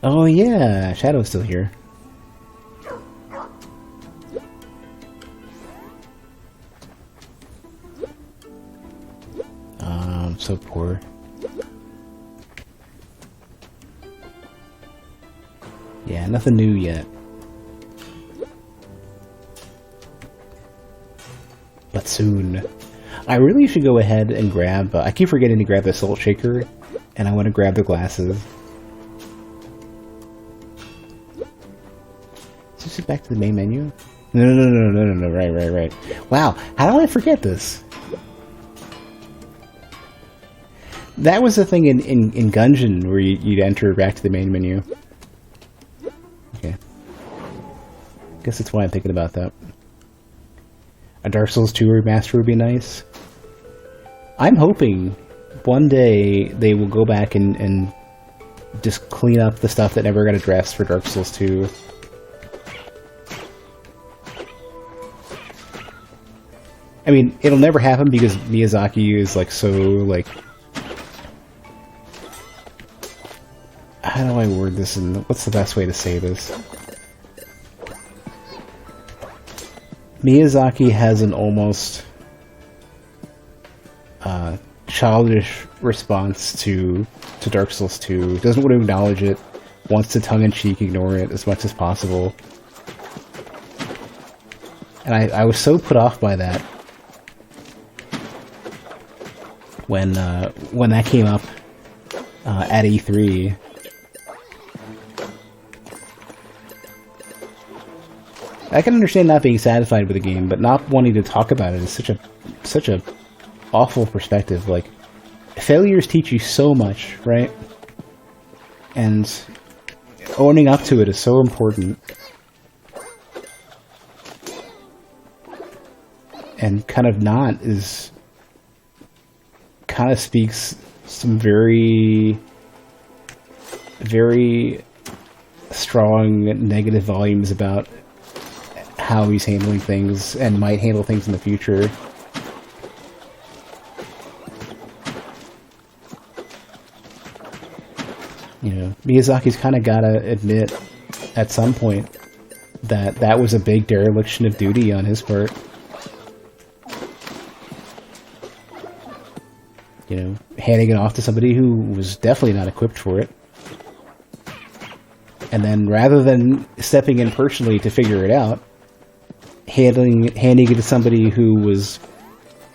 Oh yeah, Shadow's still here. I'm so poor. Yeah, nothing new yet. But soon. I really should go ahead and grab... I keep forgetting to grab the salt shaker, and I want to grab the glasses. Is this back to the main menu? No, right. Wow, how do I forget this? That was the thing in Gungeon, where you'd enter back to the main menu. Okay. Guess that's why I'm thinking about that. A Dark Souls 2 remaster would be nice. I'm hoping one day they will go back and just clean up the stuff that never got addressed for Dark Souls 2. I mean, it'll never happen because Miyazaki is like so like... How do I word this and what's the best way to say this? Miyazaki has an almost childish response to Dark Souls 2. Doesn't want to acknowledge it, wants to tongue-in-cheek ignore it as much as possible. And I was so put off by that when that came up at E3. I can understand not being satisfied with the game, but not wanting to talk about it is such a awful perspective. Like, failures teach you so much, right? And owning up to it is so important. And kind of not is... kind of speaks some very strong negative volumes about how he's handling things and might handle things in the future. You know, Miyazaki's kind of got to admit at some point that that was a big dereliction of duty on his part. You know, handing it off to somebody who was definitely not equipped for it. And then rather than stepping in personally to figure it out, handing it to somebody who was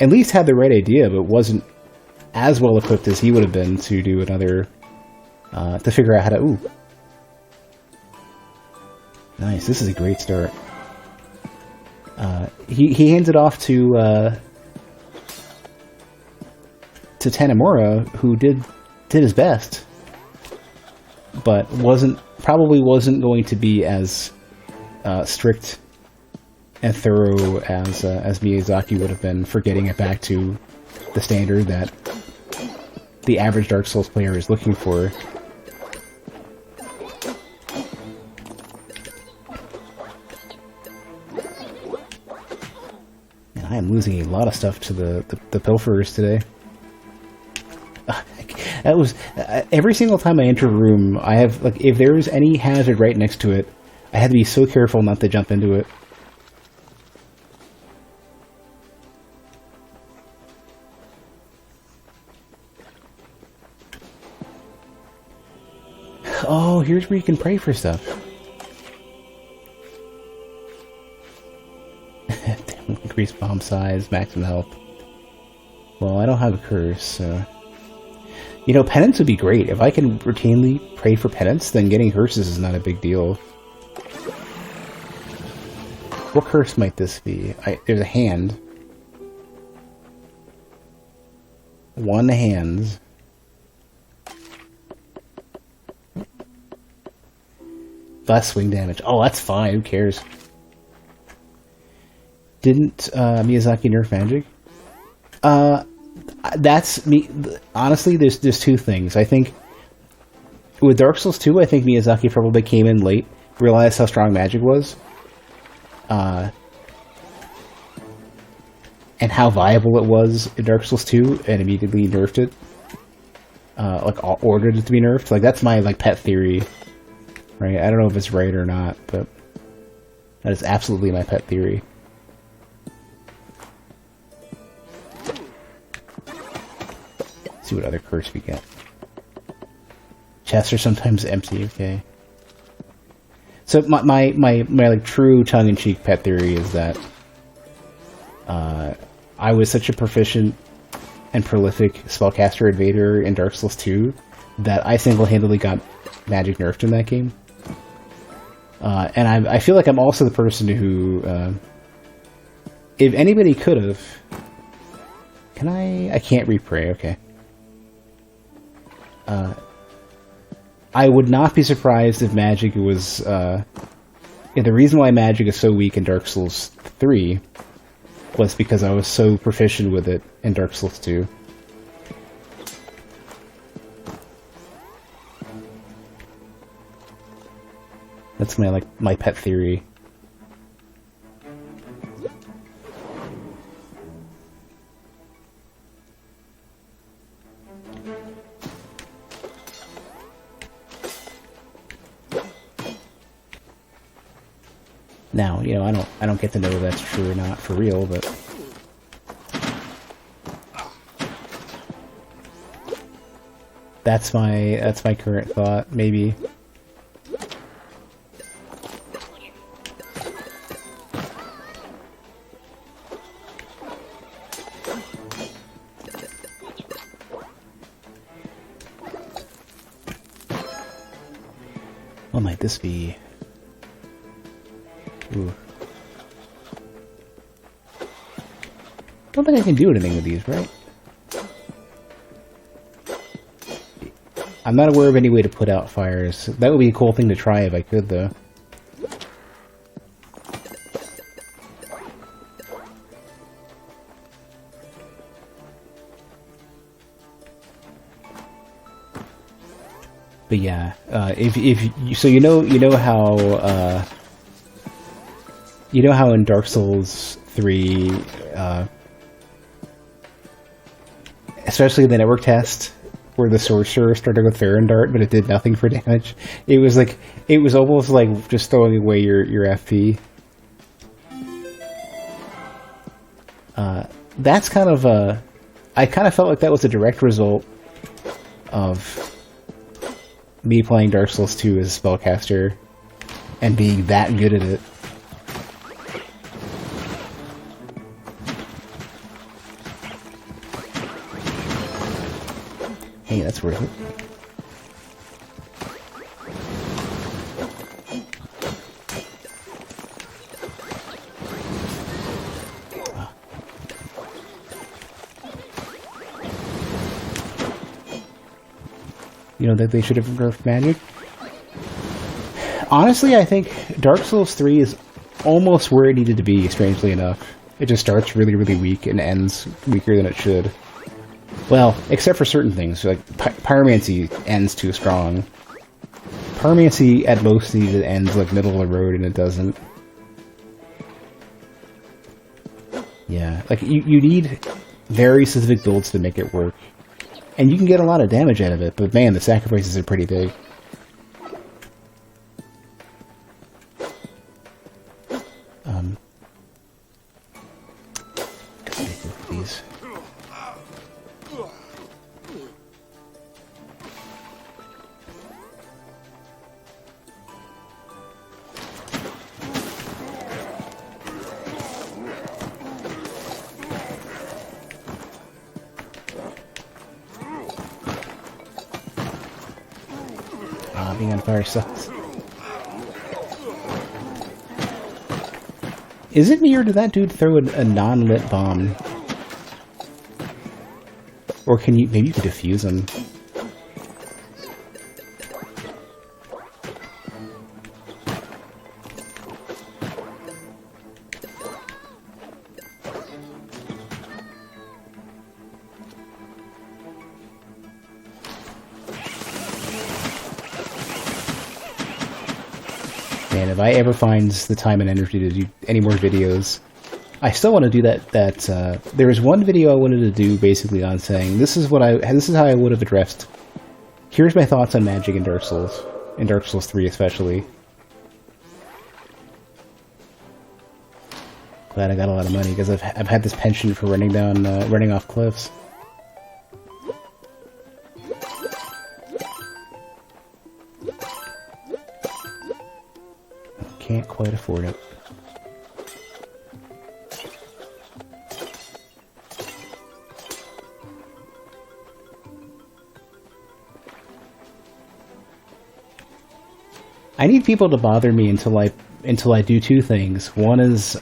at least had the right idea but wasn't as well equipped as he would have been to do another to figure out how to... Ooh. Nice, this is a great start. He hands it off to Tanemura, who did his best, but probably wasn't going to be as strict and thorough as Miyazaki would have been for getting it back to the standard that the average Dark Souls player is looking for. And I am losing a lot of stuff to the pilferers today. That was every single time I enter a room, I have, like, if there was any hazard right next to it, I had to be so careful not to jump into it. Oh, here's where you can pray for stuff. Increase bomb size, maximum health. Well, I don't have a curse, so... You know, penance would be great. If I can routinely pray for penance, then getting curses is not a big deal. What curse might this be? There's a hand. One hand. Less swing damage. Oh, that's fine. Who cares? Didn't Miyazaki nerf magic? That's me. Honestly, there's two things. I think with Dark Souls 2, I think Miyazaki probably came in late, realized how strong magic was, and how viable it was in Dark Souls 2, and immediately nerfed it. Ordered it to be nerfed. Like, that's my pet theory. Right? I don't know if it's right or not, but that is absolutely my pet theory. Let's see what other curse we get. Chests are sometimes empty, okay. So my like true tongue-in-cheek pet theory is that I was such a proficient and prolific spellcaster invader in Dark Souls 2 that I single-handedly got magic nerfed in that game. And I feel like I'm also the person who, if anybody could have, I can't repray, okay. I would not be surprised if magic was, the reason why magic is so weak in Dark Souls 3 was because I was so proficient with it in Dark Souls 2. That's my pet theory. Now, you know, I don't get to know if that's true or not for real, but that's my current thought, maybe. What might this be? Ooh. Don't think I can do anything with these, right? I'm not aware of any way to put out fires. That would be a cool thing to try if I could, though. But yeah, so you know how in Dark Souls 3, especially the network test, where the sorcerer started with Farron Dart, but it did nothing for damage. It was almost like just throwing away your FP. That's kind of I kind of felt like that was a direct result of me playing Dark Souls 2 as a spellcaster and being that good at it. Hey, that's worth it. You know that they should have nerfed magic? Honestly, I think Dark Souls 3 is almost where it needed to be, strangely enough. It just starts really, really weak and ends weaker than it should. Well, except for certain things, like Pyromancy ends too strong. Pyromancy at most needed ends like middle of the road, and it doesn't. Yeah, like you need very specific builds to make it work. And you can get a lot of damage out of it, but man, the sacrifices are pretty big. These. Being on fire sucks. Is it me or did that dude throw a non-lit bomb? Or can you... maybe you can defuse them. Man, if I ever find the time and energy to do any more videos, I still want to do that. There was one video I wanted to do basically on saying this is how I would have addressed. Here's my thoughts on magic in Dark Souls. In Dark Souls 3 especially. Glad I got a lot of money, because I've had this penchant for running off cliffs. Can't quite afford it. I need people to bother me until I do two things. One is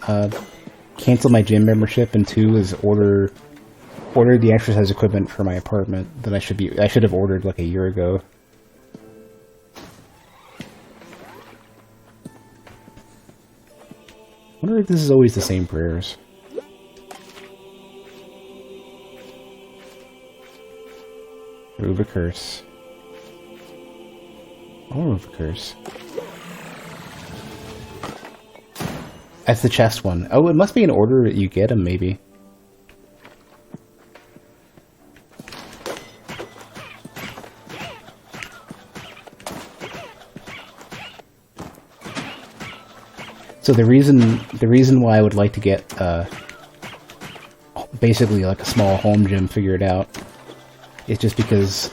cancel my gym membership, and two is order the exercise equipment for my apartment that I should have ordered like a year ago. I wonder if this is always the same prayers. Remove a curse. I'll remove a curse. That's the chest one. Oh, it must be in order that you get them, maybe. So the reason why I would like to get basically like a small home gym figured out is just because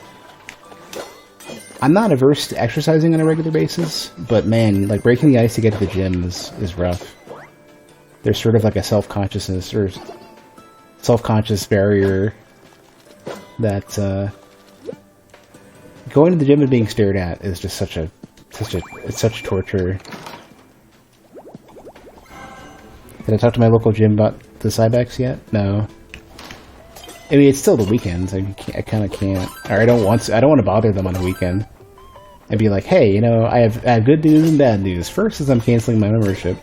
I'm not averse to exercising on a regular basis, but man, like breaking the ice to get to the gym is rough. There's sort of like a self-consciousness or self-conscious barrier that going to the gym and being stared at is just such torture. Did I talk to my local gym about the Cybex yet? No. I mean, it's still the weekends. I kind of can't, or I don't want to bother them on the weekend. I'd be like, hey, you know, I have good news and bad news. First is I'm canceling my membership.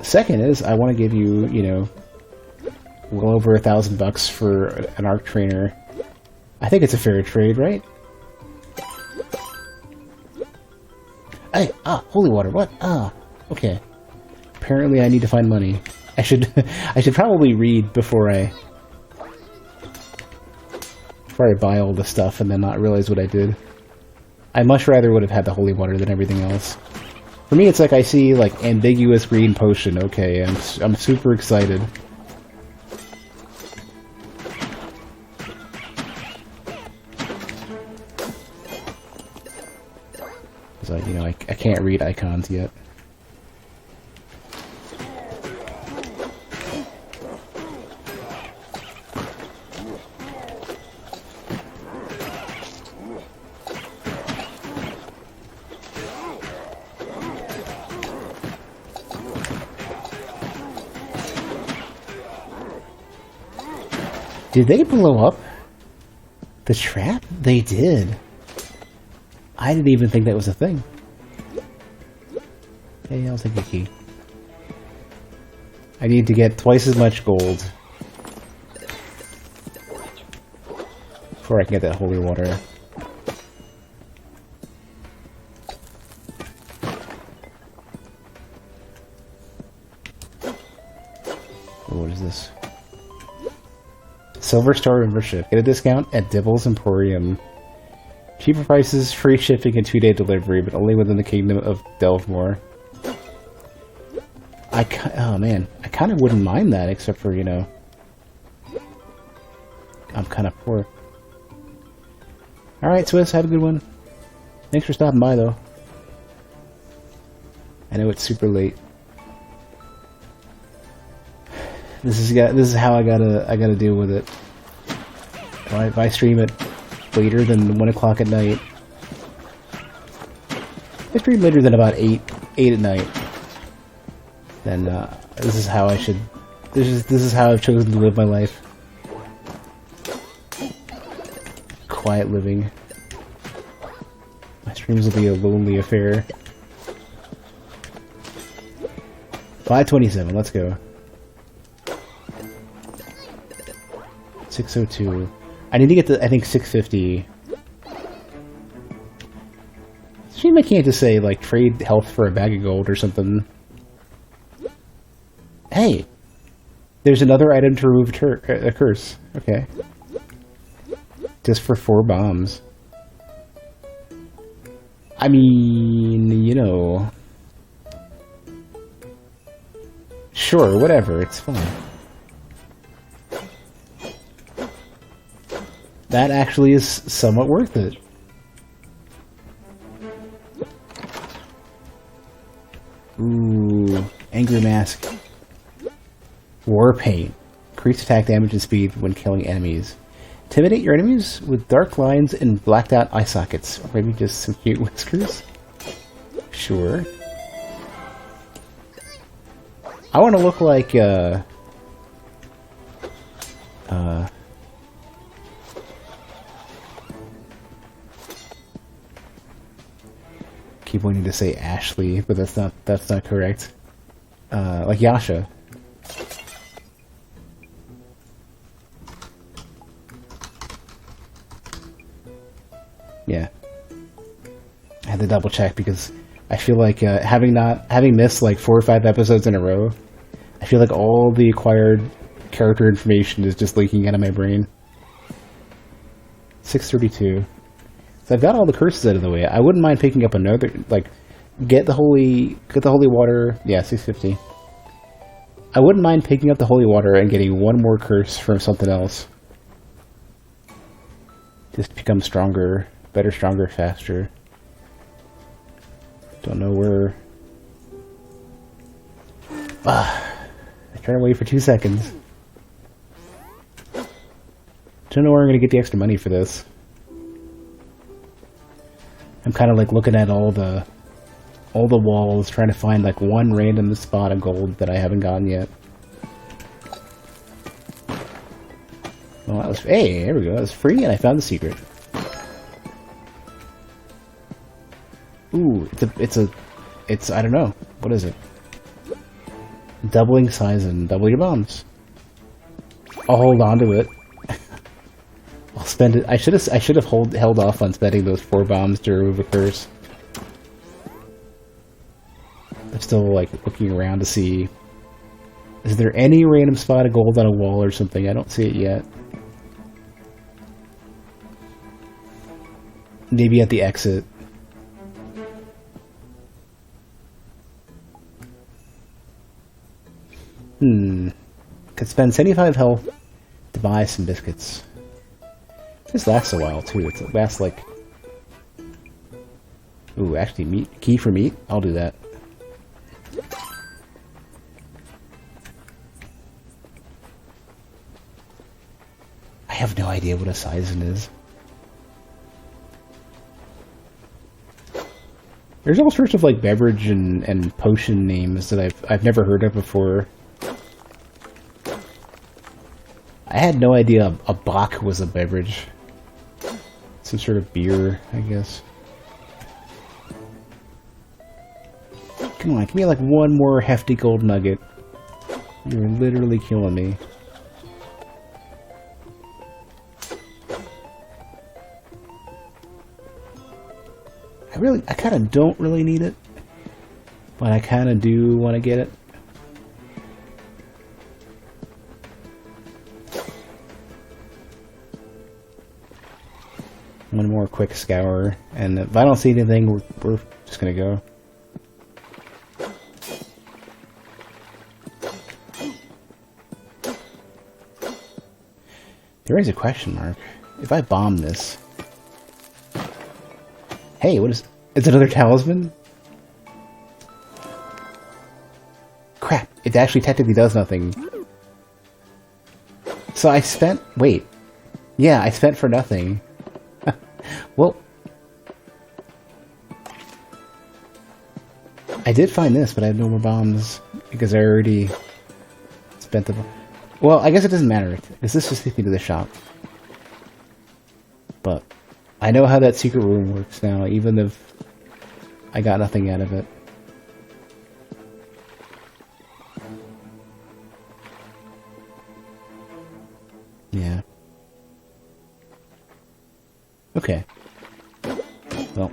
Second is I want to give you, you know, well over $1,000 for an ARC trainer. I think it's a fair trade, right? Hey, holy water, what? Okay. Apparently I need to find money. I should probably read before I buy all the stuff and then not realize what I did. I much rather would have had the holy water than everything else. For me, it's like I see like ambiguous green potion. Okay, I'm super excited. It's like, you know, I can't read icons yet. Did they blow up the trap? They did. I didn't even think that was a thing. Hey, I'll take the key. I need to get twice as much gold before I can get that holy water. Oh, what is this? Silver Star membership. Get a discount at Dibble's Emporium. Cheaper prices, free shipping, and 2-day delivery, but only within the kingdom of Delvemore. Oh man, I kind of wouldn't mind that, except for, you know, I'm kind of poor. Alright, Swiss, have a good one. Thanks for stopping by, though. I know it's super late. This is how I gotta deal with it. If I stream it later than 1 o'clock at night, if I stream later than about 8 at night, then this is how I should. This is how I've chosen to live my life. Quiet living. My streams will be a lonely affair. 5:27. Let's go. 6:02. I need to get to, I think, 650. Shame I can't just say, like, trade health for a bag of gold or something. Hey! There's another item to remove a curse. Okay. Just for 4 bombs. I mean, you know... Sure, whatever, it's fine. That actually is somewhat worth it. Ooh, Angry Mask. War Paint. Increased attack damage and speed when killing enemies. Intimidate your enemies with dark lines and blacked out eye sockets. Or maybe just some cute whiskers. Sure. I want to look like, keep wanting to say Ashley, but that's not correct. Like Yasha. Yeah. I had to double check because I feel like having missed like 4 or 5 episodes in a row, I feel like all the acquired character information is just leaking out of my brain. 632. So I've got all the curses out of the way. I wouldn't mind picking up another, like, get the holy water. Yeah, 650. I wouldn't mind picking up the holy water and getting one more curse from something else. Just to become stronger, better, stronger, faster. Don't know where. I turned away for 2 seconds. Don't know where I'm gonna get the extra money for this. I'm kind of like looking at all the walls, trying to find like one random spot of gold that I haven't gotten yet. Well, that was, hey, there we go. That was free, and I found the secret. Ooh, it's I don't know. What is it? Doubling size and double your bombs. I'll hold on to it. I'll spend it. I should have held off on spending those 4 bombs to remove a curse. I'm still like looking around to see, is there any random spot of gold on a wall or something? I don't see it yet. Maybe at the exit. Could spend 75 health to buy some biscuits. This lasts a while too. It lasts like... Ooh, actually meat. Key for meat? I'll do that. I have no idea what a Sizen is. There's all sorts of like beverage and potion names that I've never heard of before. I had no idea a Bach was a beverage. Some sort of beer, I guess. Come on, give me like one more hefty gold nugget. You're literally killing me. I kind of don't really need it, but I kind of do want to get it. One more quick scour, and if I don't see anything, we're just gonna go. There is a question mark. If I bomb this... Hey, what is... It's another talisman? Crap, it actually technically does nothing. So I spent... Wait. Yeah, I spent for nothing. Well... I did find this, but I have no more bombs. Because I already spent the... Well, I guess it doesn't matter. Because this just takes me to the shop. But... I know how that secret room works now, even if I got nothing out of it. Yeah. Okay. Well.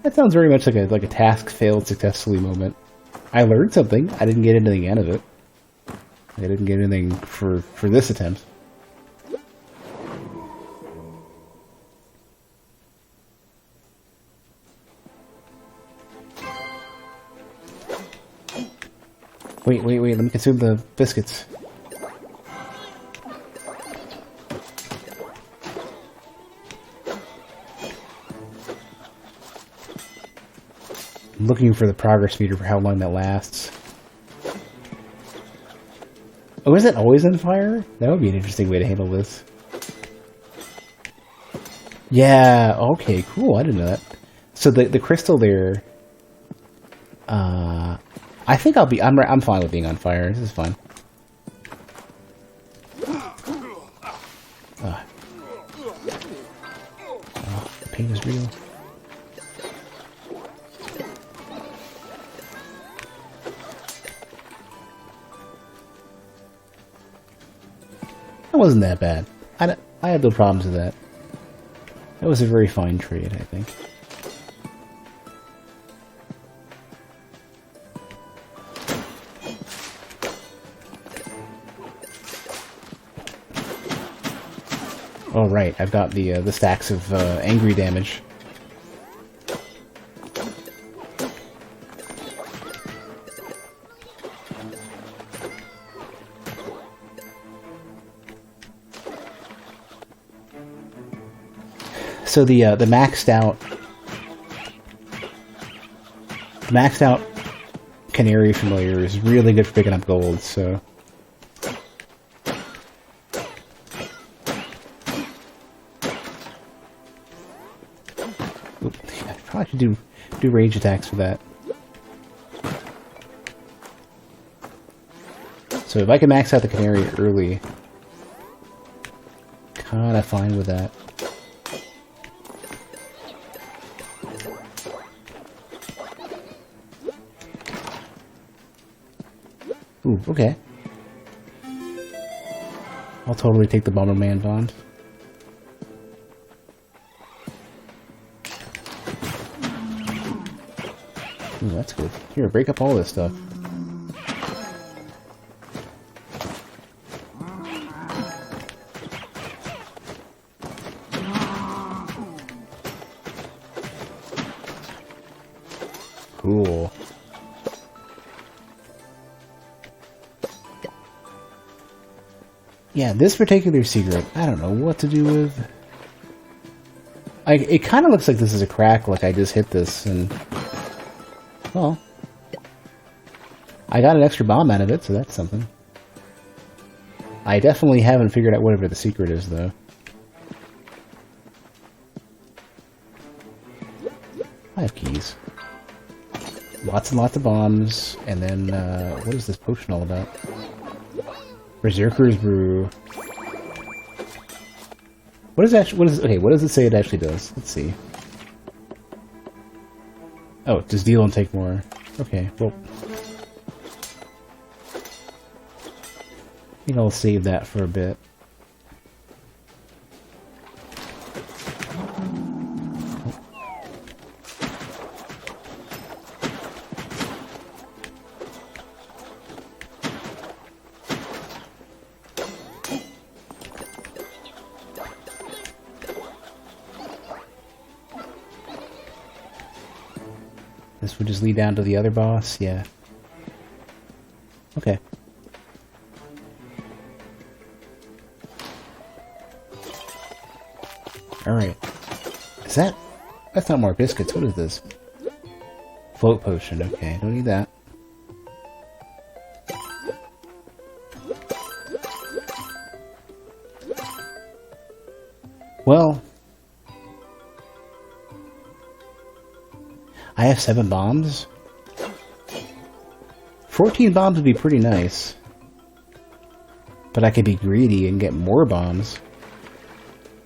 That sounds very much like a task failed successfully moment. I learned something. I didn't get anything out of it. I didn't get anything for this attempt. Wait, let me consume the biscuits. I'm looking for the progress meter for how long that lasts. Oh, is it always on fire? That would be an interesting way to handle this. Yeah, okay, cool, I didn't know that. So the crystal there... I think I'm fine with being on fire. This is fine. Oh, the pain is real. That wasn't that bad. I had no problems with that. That was a very fine trade, I think. Oh right, I've got the stacks of angry damage. So the maxed out Canary Familiar is really good for picking up gold. So. I probably should do range attacks for that. So if I can max out the Canary early, kinda fine with that. Ooh, okay. I'll totally take the Bomberman bond. Ooh, that's good. Here, break up all this stuff. Cool. Yeah, this particular secret, I don't know what to do with. It kind of looks like this is a crack, like I just hit this, and... Well, I got an extra bomb out of it, so that's something. I definitely haven't figured out whatever the secret is, though. I have keys. Lots and lots of bombs, and then, what is this potion all about? Berserker's Brew. What is it say it actually does? Let's see. Oh, just deal and take more. Okay, well. I think I'll save that for a bit. This would just lead down to the other boss? Yeah. Okay. Alright. Is that... That's not more biscuits. What is this? Float potion. Okay, don't need that. Well... I have 7 bombs. 14 bombs would be pretty nice. But I could be greedy and get more bombs.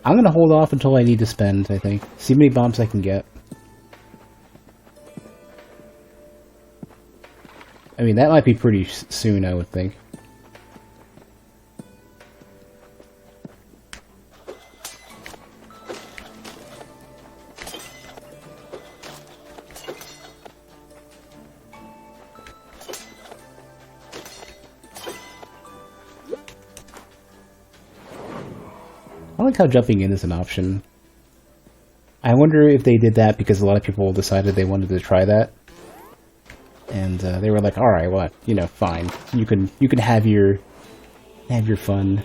I'm gonna hold off until I need to spend, I think. See how many bombs I can get. I mean, that might be pretty soon, I would think. I like how jumping in is an option. I wonder if they did that because a lot of people decided they wanted to try that. And they were like, all right, well, you know, fine. You can have your fun.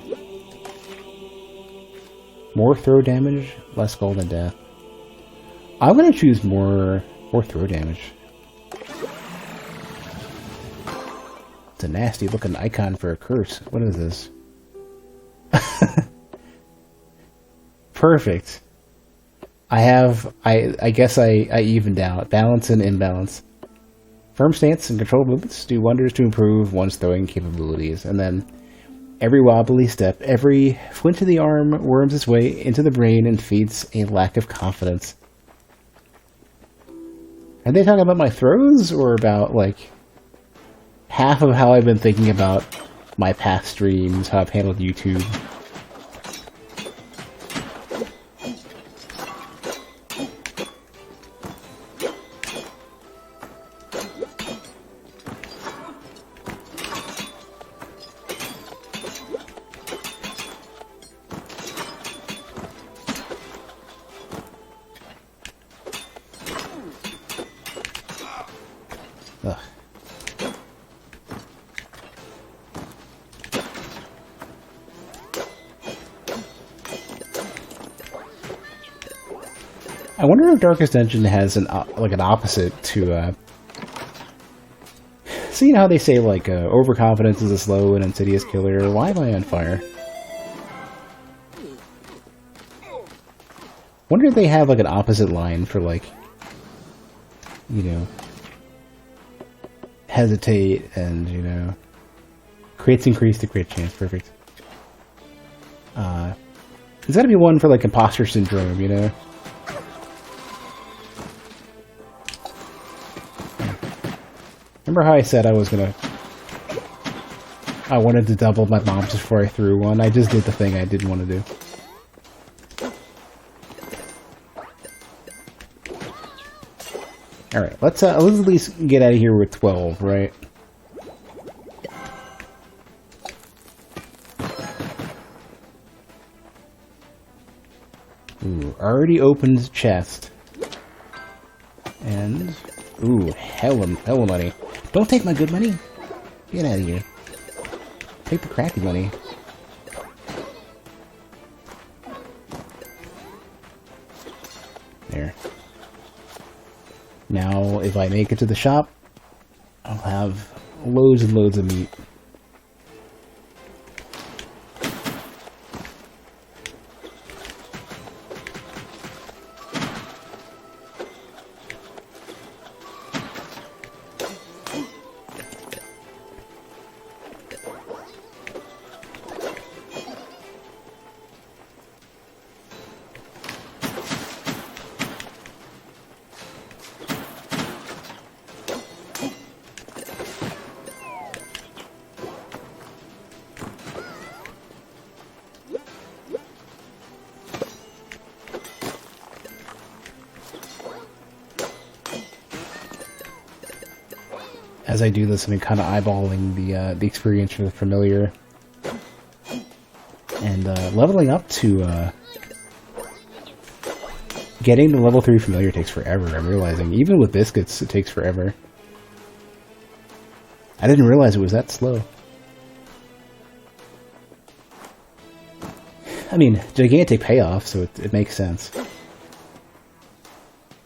More throw damage, less golden death. I'm gonna choose more throw damage. It's a nasty looking icon for a curse. What is this? Perfect. I guess I evened out. Balance and imbalance. Firm stance and controlled movements do wonders to improve one's throwing capabilities. And then every wobbly step, every flint of the arm worms its way into the brain and feeds a lack of confidence. Are they talking about my throws or about, like, half of how I've been thinking about my past streams, how I've handled YouTube? Ugh. I wonder if Darkest Dungeon has an opposite to so you know how they say like overconfidence is a slow and insidious killer. Why am I on fire? Wonder if they have like an opposite line for like, you know, hesitate and, you know, crits increase the crit chance. Perfect. There's gotta be one for like imposter syndrome, you know? Remember how I said I wanted to double my bombs before I threw one? I just did the thing I didn't want to do. Alright, let's at least get out of here with 12, right? Ooh, already opened chest. And, ooh, hella money. Don't take my good money. Get out of here. Take the crappy money. There. Now, if I make it to the shop, I'll have loads and loads of meat. As I do this, I'm kind of eyeballing the experience for the familiar, and leveling up to getting the level 3 familiar takes forever. I'm realizing even with biscuits, it takes forever. I didn't realize it was that slow. I mean, gigantic payoff, so it makes sense.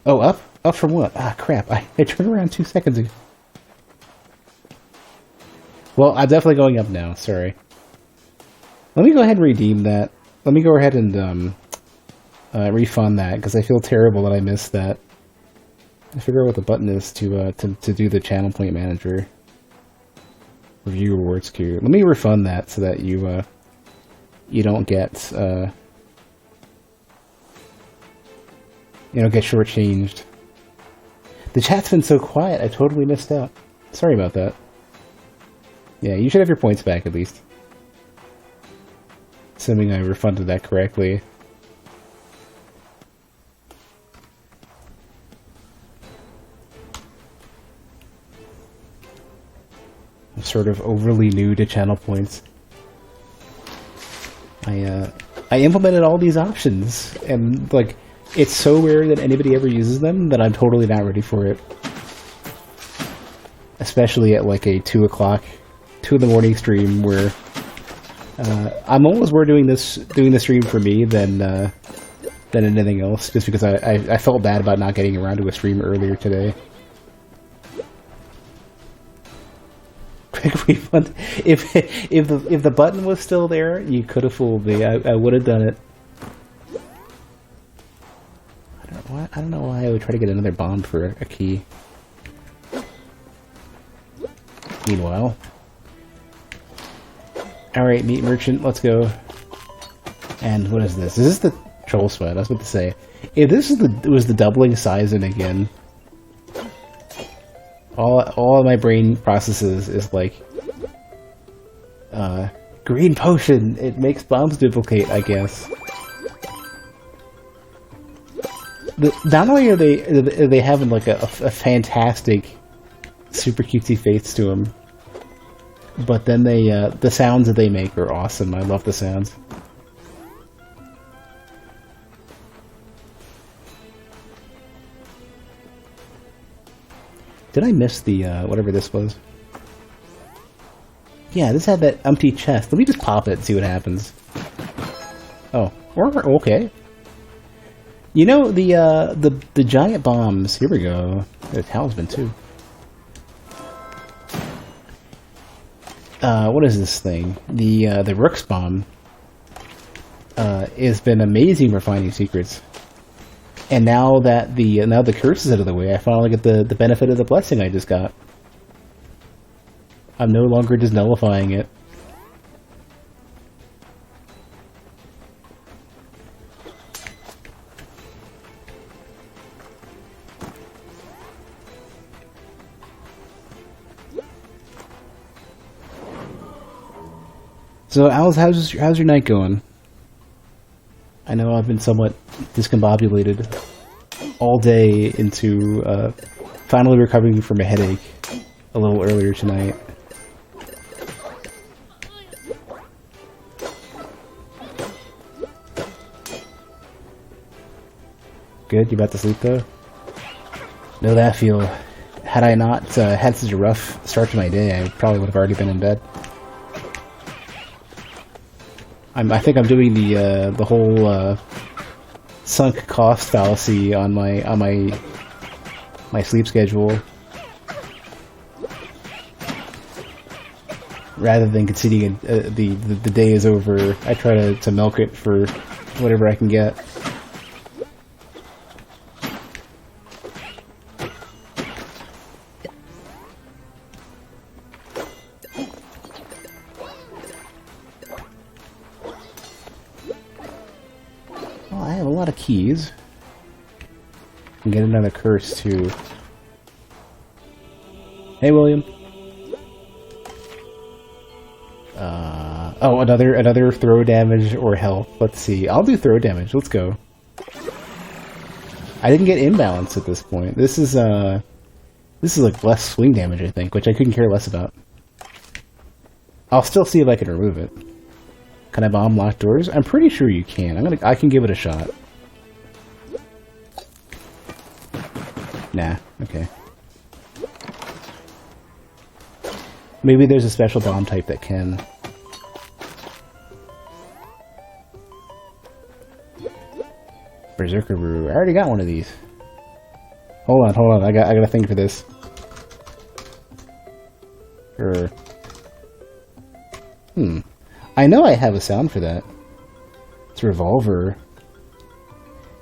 Oh, up from what? Ah, crap! I turned around 2 seconds ago. Well, I'm definitely going up now, sorry. Let me go ahead and redeem that. Let me go ahead and refund that, because I feel terrible that I missed that. I figure out what the button is to do the channel point manager. Review rewards queue. Let me refund that so that you don't get shortchanged. The chat's been so quiet, I totally missed out. Sorry about that. Yeah, you should have your points back at least. Assuming I refunded that correctly. I'm sort of overly new to channel points. I implemented all these options, and like, it's so rare that anybody ever uses them that I'm totally not ready for it. especially at like a 2 o'clock, 2 in the morning stream where I'm almost more doing the stream for me than anything else, just because I felt bad about not getting around to a stream earlier today. Quick refund. If the button was still there, you could have fooled me. I would have done it. I don't know why I would try to get another bomb for a key. Meanwhile, all right, meat merchant, let's go. And what is this? Is this the troll sweat? I was about to say, if this is was the doubling size in again, all of my brain processes is like, green potion. It makes bombs duplicate, I guess. Not only are they having like a fantastic, super cutesy face to them, but then the sounds that they make are awesome. I love the sounds. Did I miss the whatever this was? Yeah, this had that empty chest. Let me just pop it and see what happens. Oh, okay. You know, the giant bombs, here we go. There's talisman too. What is this thing? The Rook's bomb has been amazing for finding secrets. And now that the curse is out of the way, I finally get the benefit of the blessing I just got. I'm no longer just nullifying it. So, how's your night going? I know I've been somewhat discombobulated all day into finally recovering from a headache a little earlier tonight. Good? You about to sleep though? Know that feel. Had I not had such a rough start to my day, I probably would have already been in bed. I think I'm doing the whole sunk cost fallacy on my sleep schedule, rather than conceding the day is over. I try to milk it for whatever I can get. Keys and get another curse too. Hey, William. Oh, another throw damage or health. Let's see. I'll do throw damage. Let's go. I didn't get imbalance at this point. This is like less swing damage, I think, which I couldn't care less about. I'll still see if I can remove it. Can I bomb locked doors? I'm pretty sure you can. I can give it a shot. Nah, okay. Maybe there's a special bomb type that can. Berserker Brew. I already got one of these. Hold on. I got a thing for this. I know I have a sound for that. It's Revolver.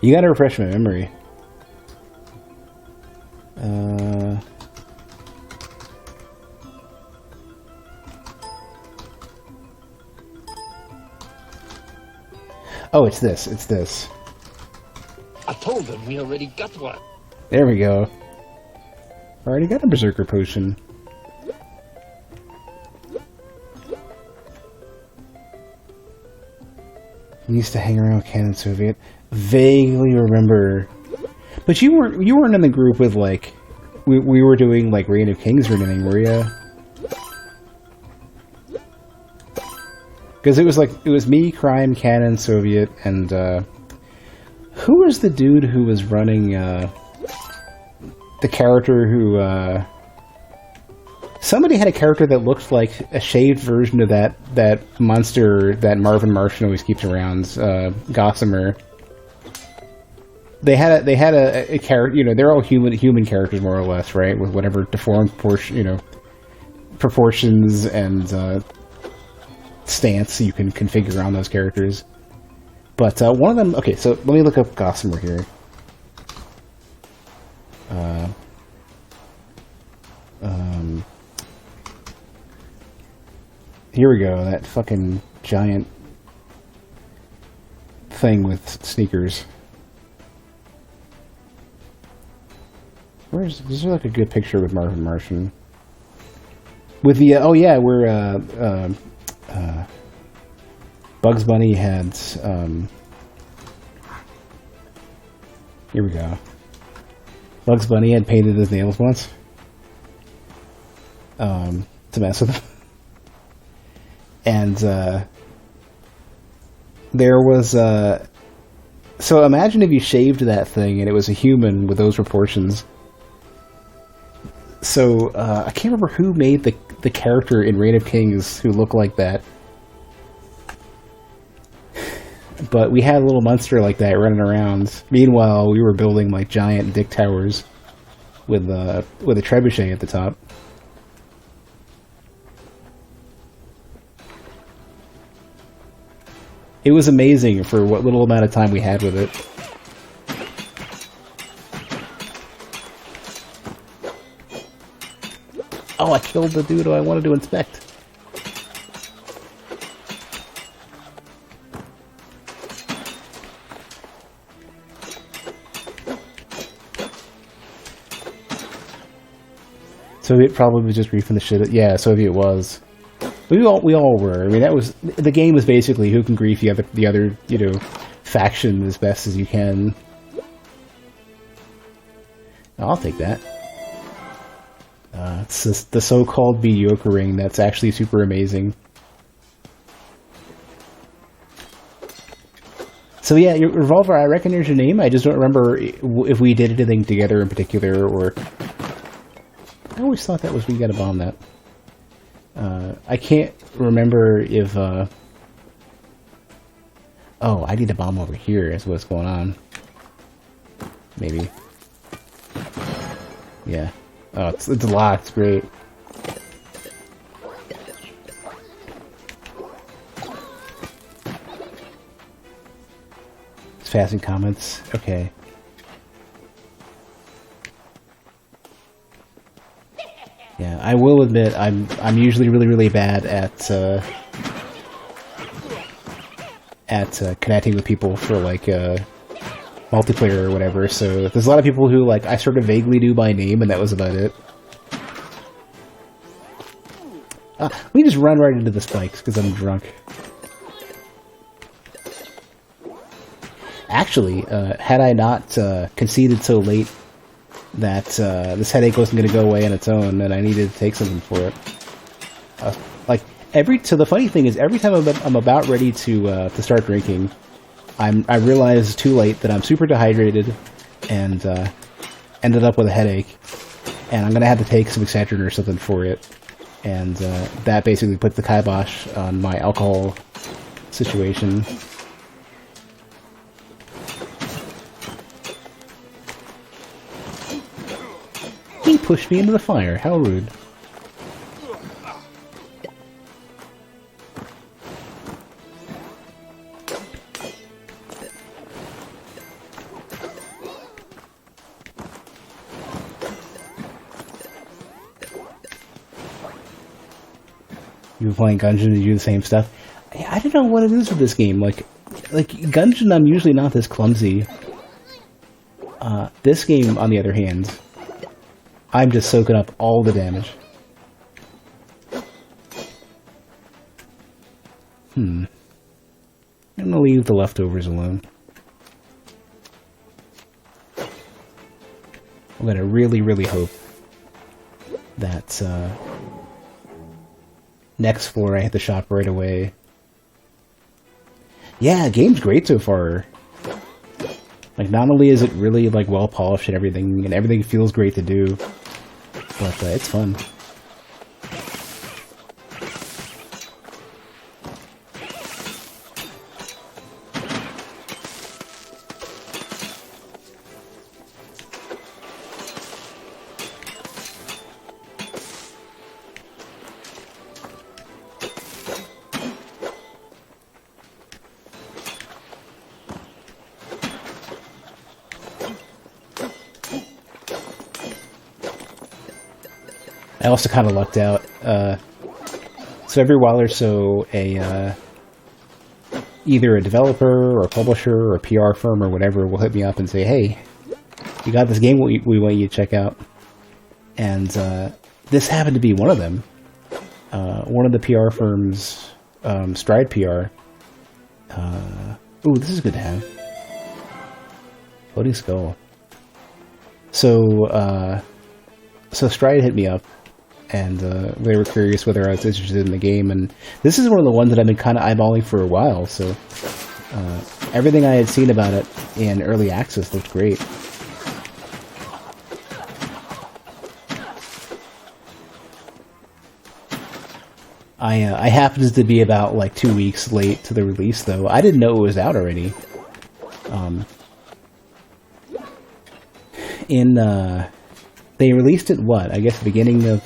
You gotta refresh my memory. Oh, it's this. I told them we already got one. There we go. Already got a Berserker Potion. Used to hang around Canon Soviet. Vaguely remember. But you weren't in the group with like we were doing like Reign of Kings or anything, were you? Because it was me, Crime, Canon, Soviet, and who was the dude who was running the character who Somebody had a character that looked like a shaved version of that monster that Marvin Martian always keeps around, Gossamer. They had a character, you know, they're all human characters more or less, right? With whatever deformed proportions and stance you can configure on those characters. But one of them, okay, so let me look up Gossamer here. Here we go, that fucking giant thing with sneakers. Is there like a good picture with Marvin Martian? With the, oh yeah, where, Bugs Bunny had, here we go. Bugs Bunny had painted his nails once. To mess with him. And, there was, so imagine if you shaved that thing and it was a human with those proportions. So, I can't remember who made the character in Reign of Kings who looked like that. But we had a little monster like that running around. Meanwhile, we were building like giant dick towers with a trebuchet at the top. It was amazing for what little amount of time we had with it. Oh, I killed the dude I wanted to inspect. Soviet probably was just reefing the shit. Yeah, Soviet was. We all were. I mean, that was the game was basically who can grief the other faction as best as you can. I'll take that. It's the so-called mediocre ring that's actually super amazing. So yeah, your Revolver, I recognize your name. I just don't remember if we did anything together in particular, or... I always thought that was we gotta bomb that. I can't remember if... Oh, I need to bomb over here is what's going on. Maybe. Yeah. Oh, it's locked. Great. It's passing comments. Okay. Yeah, I will admit I'm usually really bad at connecting with people for like multiplayer or whatever. So there's a lot of people who like I sort of vaguely knew by name, and that was about it. We just run right into the spikes because I'm drunk. Actually, had I not conceded so late that this headache wasn't going to go away on its own, and I needed to take something for it. So the funny thing is, every time I'm about ready to start drinking, I realize too late that I'm super dehydrated and ended up with a headache, and I'm going to have to take some Excedrin or something for it, and that basically puts the kibosh on my alcohol situation. He pushed me into the fire. How rude. You were playing Gungeon to do the same stuff. I don't know what it is with this game. Like Gungeon, I'm usually not this clumsy. This game, on the other hand, I'm just soaking up all the damage. I'm gonna leave the leftovers alone. I'm gonna really hope that next floor I hit the shop right away. Yeah, game's great so far. Like, not only is it really like well polished and everything feels great to do, but it's fun. I also kind of lucked out. So every while or so, either a developer or a publisher or a PR firm or whatever will hit me up and say, "Hey, you got this game we want you to check out." And this happened to be one of them. One of the PR firms, Stride PR. Ooh, this is good to have. Floating Skull. So Stride hit me up, and they were curious whether I was interested in the game, and this is one of the ones that I've been kind of eyeballing for a while, so everything I had seen about it in early access looked great. I happened to be about like 2 weeks late to the release, though. I didn't know it was out already. They released it, what? I guess the beginning of,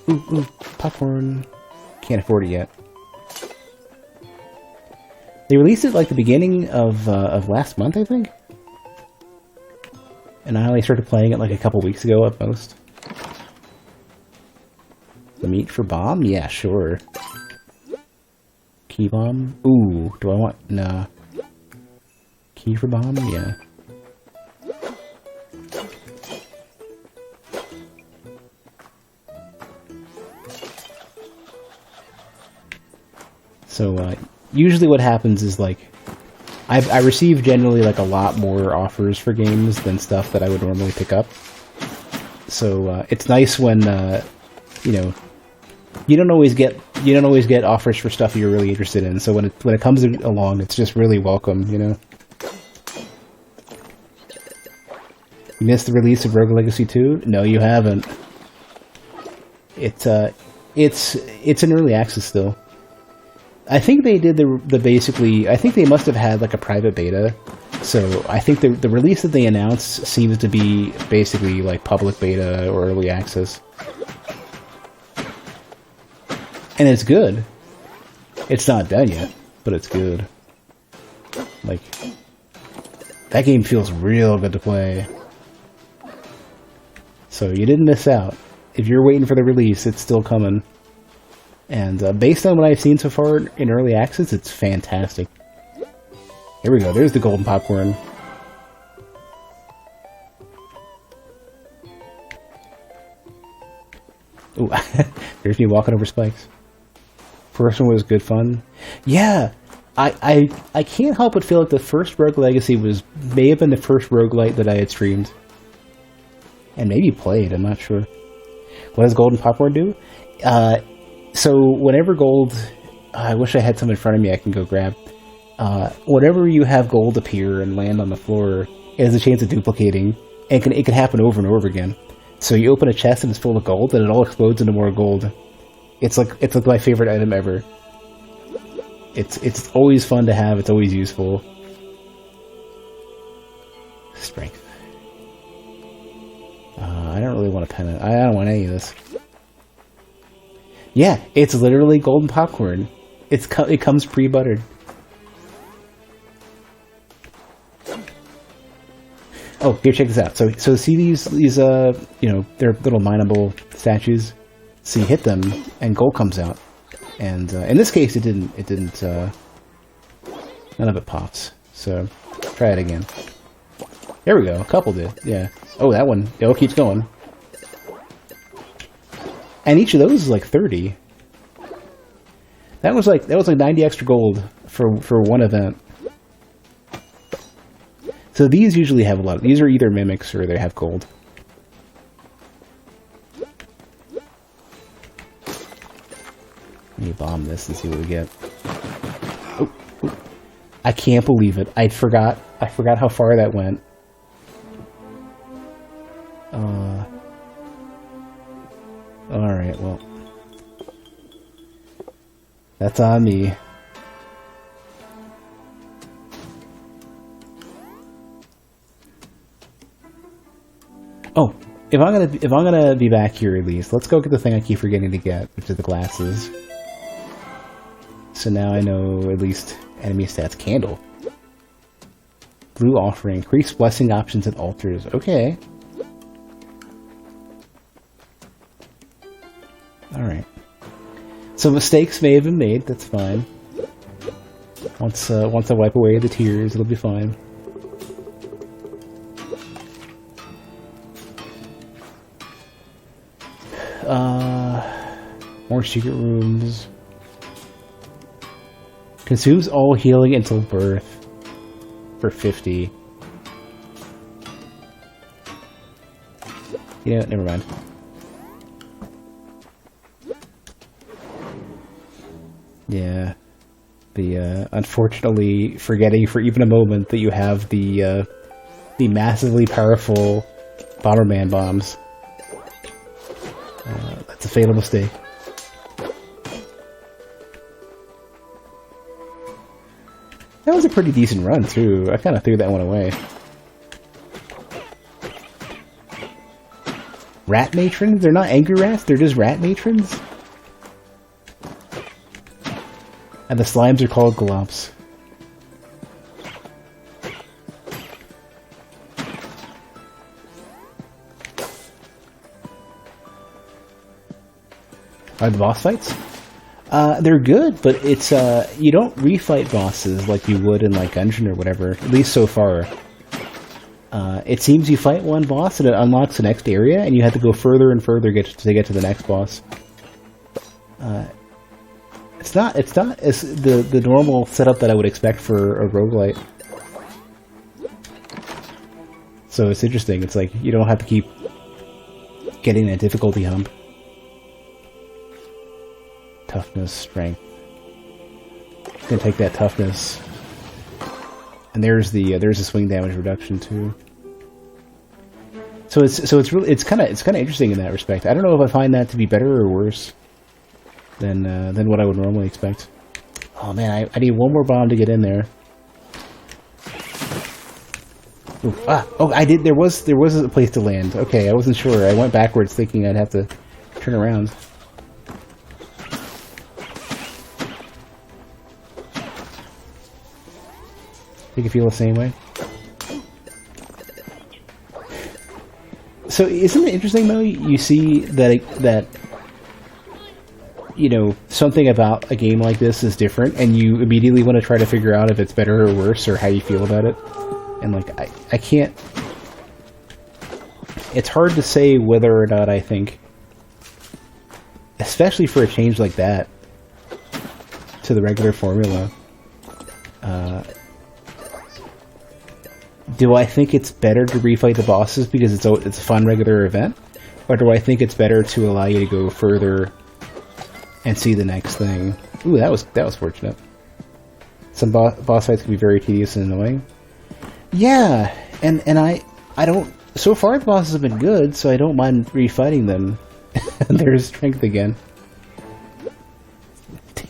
ooh, popcorn. Can't afford it yet. They released it like the beginning of last month, I think? And I only started playing it like a couple weeks ago at most. The meat for bomb? Yeah, sure. Key bomb? Ooh, do I want... Nah. Key for bomb? Yeah. So, usually what happens is, like, I receive generally, like, a lot more offers for games than stuff that I would normally pick up. So, it's nice when, you know, you don't always get offers for stuff you're really interested in. So when it comes along, it's just really welcome, you know. You missed the release of Rogue Legacy 2? No, you haven't. It's in early access still. I think they did the basically. I think they must have had like a private beta. So I think the release that they announced seems to be basically like public beta or early access. And it's good. It's not done yet, but it's good. Like, that game feels real good to play. So you didn't miss out. If you're waiting for the release, it's still coming. And based on what I've seen so far in early access, it's fantastic. Here we go. There's the golden popcorn. Ooh, there's me walking over spikes. First one was good fun. Yeah, I can't help but feel like the first Rogue Legacy may have been the first roguelite that I had streamed. And maybe played, I'm not sure. What does golden popcorn do? So whenever gold... I wish I had some in front of me I can go grab. Whenever you have gold appear and land on the floor, it has a chance of duplicating. And it can happen over and over again. So you open a chest and it's full of gold, and it all explodes into more gold. It's like my favorite item ever. It's always fun to have. It's always useful. Strength. I don't really want a pennant. I don't want any of this. Yeah, it's literally golden popcorn. It comes pre-buttered. Oh, here, check this out. So see these you know, they're little mineable statues. So you hit them, and gold comes out. And in this case, it didn't. None of it pops. So try it again. There we go. A couple did. Yeah. Oh, that one. It keeps going. And each of those is like 30. That was like 90 extra gold for one event. So these usually have a lot. These are either mimics or they have gold. Let me bomb this and see what we get. Oh, oh. I can't believe it. I forgot how far that went. Alright, well. That's on me. Oh, if I'm gonna be back here at least, let's go get the thing I keep forgetting to get, which is the glasses. So now I know at least enemy stats. Candle. Blue offering. Increased blessing options and altars. Okay. So mistakes may have been made, that's fine. Once I wipe away the tears, it'll be fine. More secret rooms. Consumes all healing until birth. For 50. You know, never mind. Yeah. Unfortunately, forgetting for even a moment that you have the massively powerful Bomberman bombs. That's a fatal mistake. That was a pretty decent run, too. I kind of threw that one away. Rat matrons? They're not angry rats, they're just rat matrons? And the slimes are called glops. Are the boss fights? They're good, but it's, you don't refight bosses like you would in, like, Gungeon or whatever, at least so far. It seems you fight one boss and it unlocks the next area, and you have to go further and further to get to the next boss. It's not as the normal setup that I would expect for a roguelite. So it's interesting, it's like, you don't have to keep getting that difficulty hump. Toughness, strength. Gonna take that toughness. And there's the swing damage reduction too. So it's really kind of interesting in that respect. I don't know if I find that to be better or worse than what I would normally expect. Oh man, I need one more bomb to get in there. Ooh, I did. There was a place to land. Okay, I wasn't sure. I went backwards thinking I'd have to turn around. You can feel the same way. So isn't it interesting though? You see that you know, something about a game like this is different, and you immediately want to try to figure out if it's better or worse or how you feel about it. And like I can't. It's hard to say whether or not I think, especially for a change like that to the regular formula. Do I think it's better to refight the bosses because it's a fun regular event? Or do I think it's better to allow you to go further and see the next thing? Ooh, that was fortunate. Some boss fights can be very tedious and annoying. Yeah, and I don't... So far the bosses have been good, so I don't mind refighting them. There's strength again.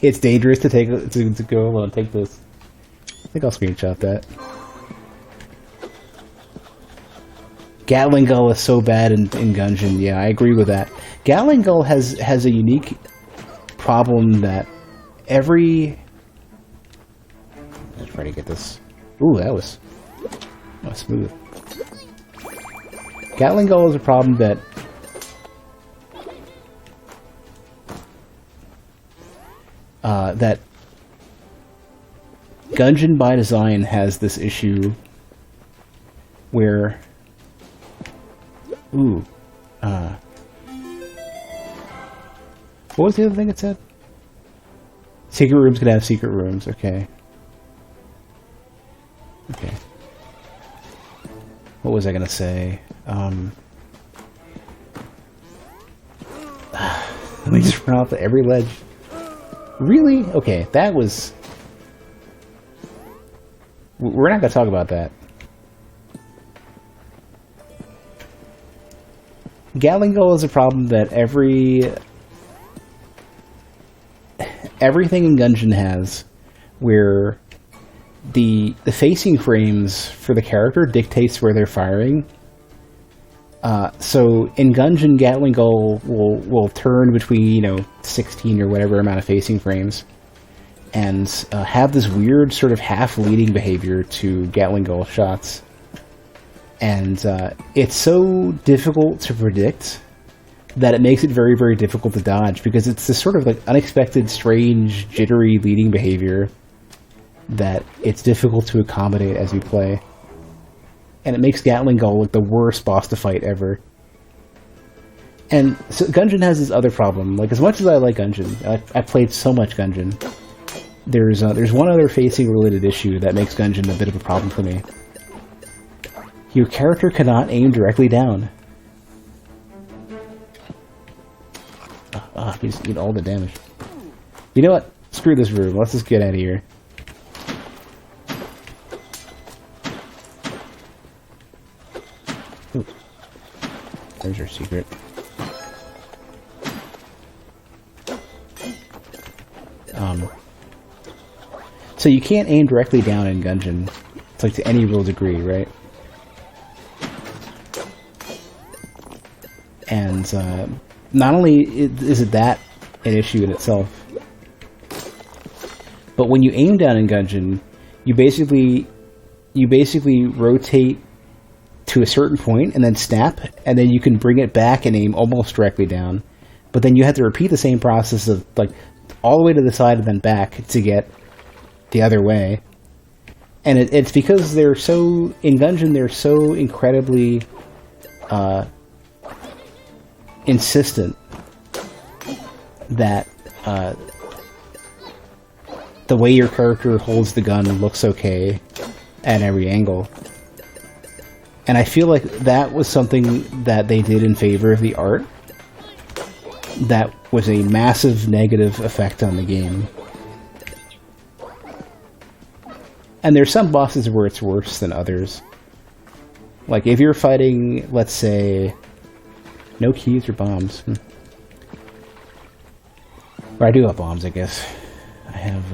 It's dangerous to go alone and take this. I think I'll screenshot that. Gatling Gull is so bad in Gungeon. Yeah, I agree with that. Gatling Gull has a unique problem that every... Let's try to get this. Ooh, that was smooth. Gatling Gull is a problem that that Gungeon by design has this issue where what was the other thing it said? Secret rooms can have secret rooms. Okay. What was I gonna say? Let me just run off every ledge. Really? Okay, that was... We're not gonna talk about that. Gatling Gull is a problem that everything in Gungeon has, where the facing frames for the character dictates where they're firing. So in Gungeon, Gatling Gull will turn between 16 or whatever amount of facing frames, and have this weird sort of half-leading behavior to Gatling Gull shots. And it's so difficult to predict that it makes it very, very difficult to dodge, because it's this sort of like unexpected, strange, jittery leading behavior that it's difficult to accommodate as you play. And it makes Gatling Gull like the worst boss to fight ever. And so Gungeon has this other problem. Like, as much as I like Gungeon, I played so much Gungeon, there's one other facing related issue that makes Gungeon a bit of a problem for me. Your character cannot aim directly down. You just eat all the damage. You know what? Screw this room. Let's just get out of here. Ooh. There's your secret. So you can't aim directly down in Gungeon. It's like to any real degree, right? And not only is it that an issue in itself, but when you aim down in Gungeon, you basically rotate to a certain point and then snap, and then you can bring it back and aim almost directly down. But then you have to repeat the same process of like all the way to the side and then back to get the other way. And it's because they're so in Gungeon, they're so incredibly insistent that the way your character holds the gun looks okay at every angle. And I feel like that was something that they did in favor of the art that was a massive negative effect on the game. And there's some bosses where it's worse than others. Like if you're fighting, let's say, no keys or bombs. Or I do have bombs, I guess. I have,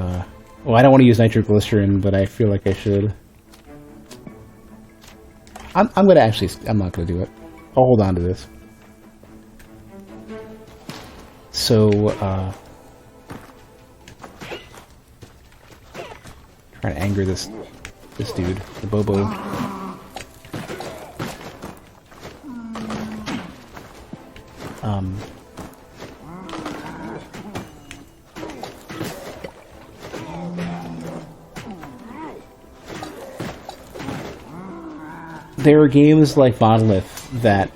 well, I don't want to use nitroglycerin, but I feel like I should. I'm gonna actually, I'm not gonna do it. I'll hold on to this. So, trying to anger this dude, the Bobo. There are games like Monolith that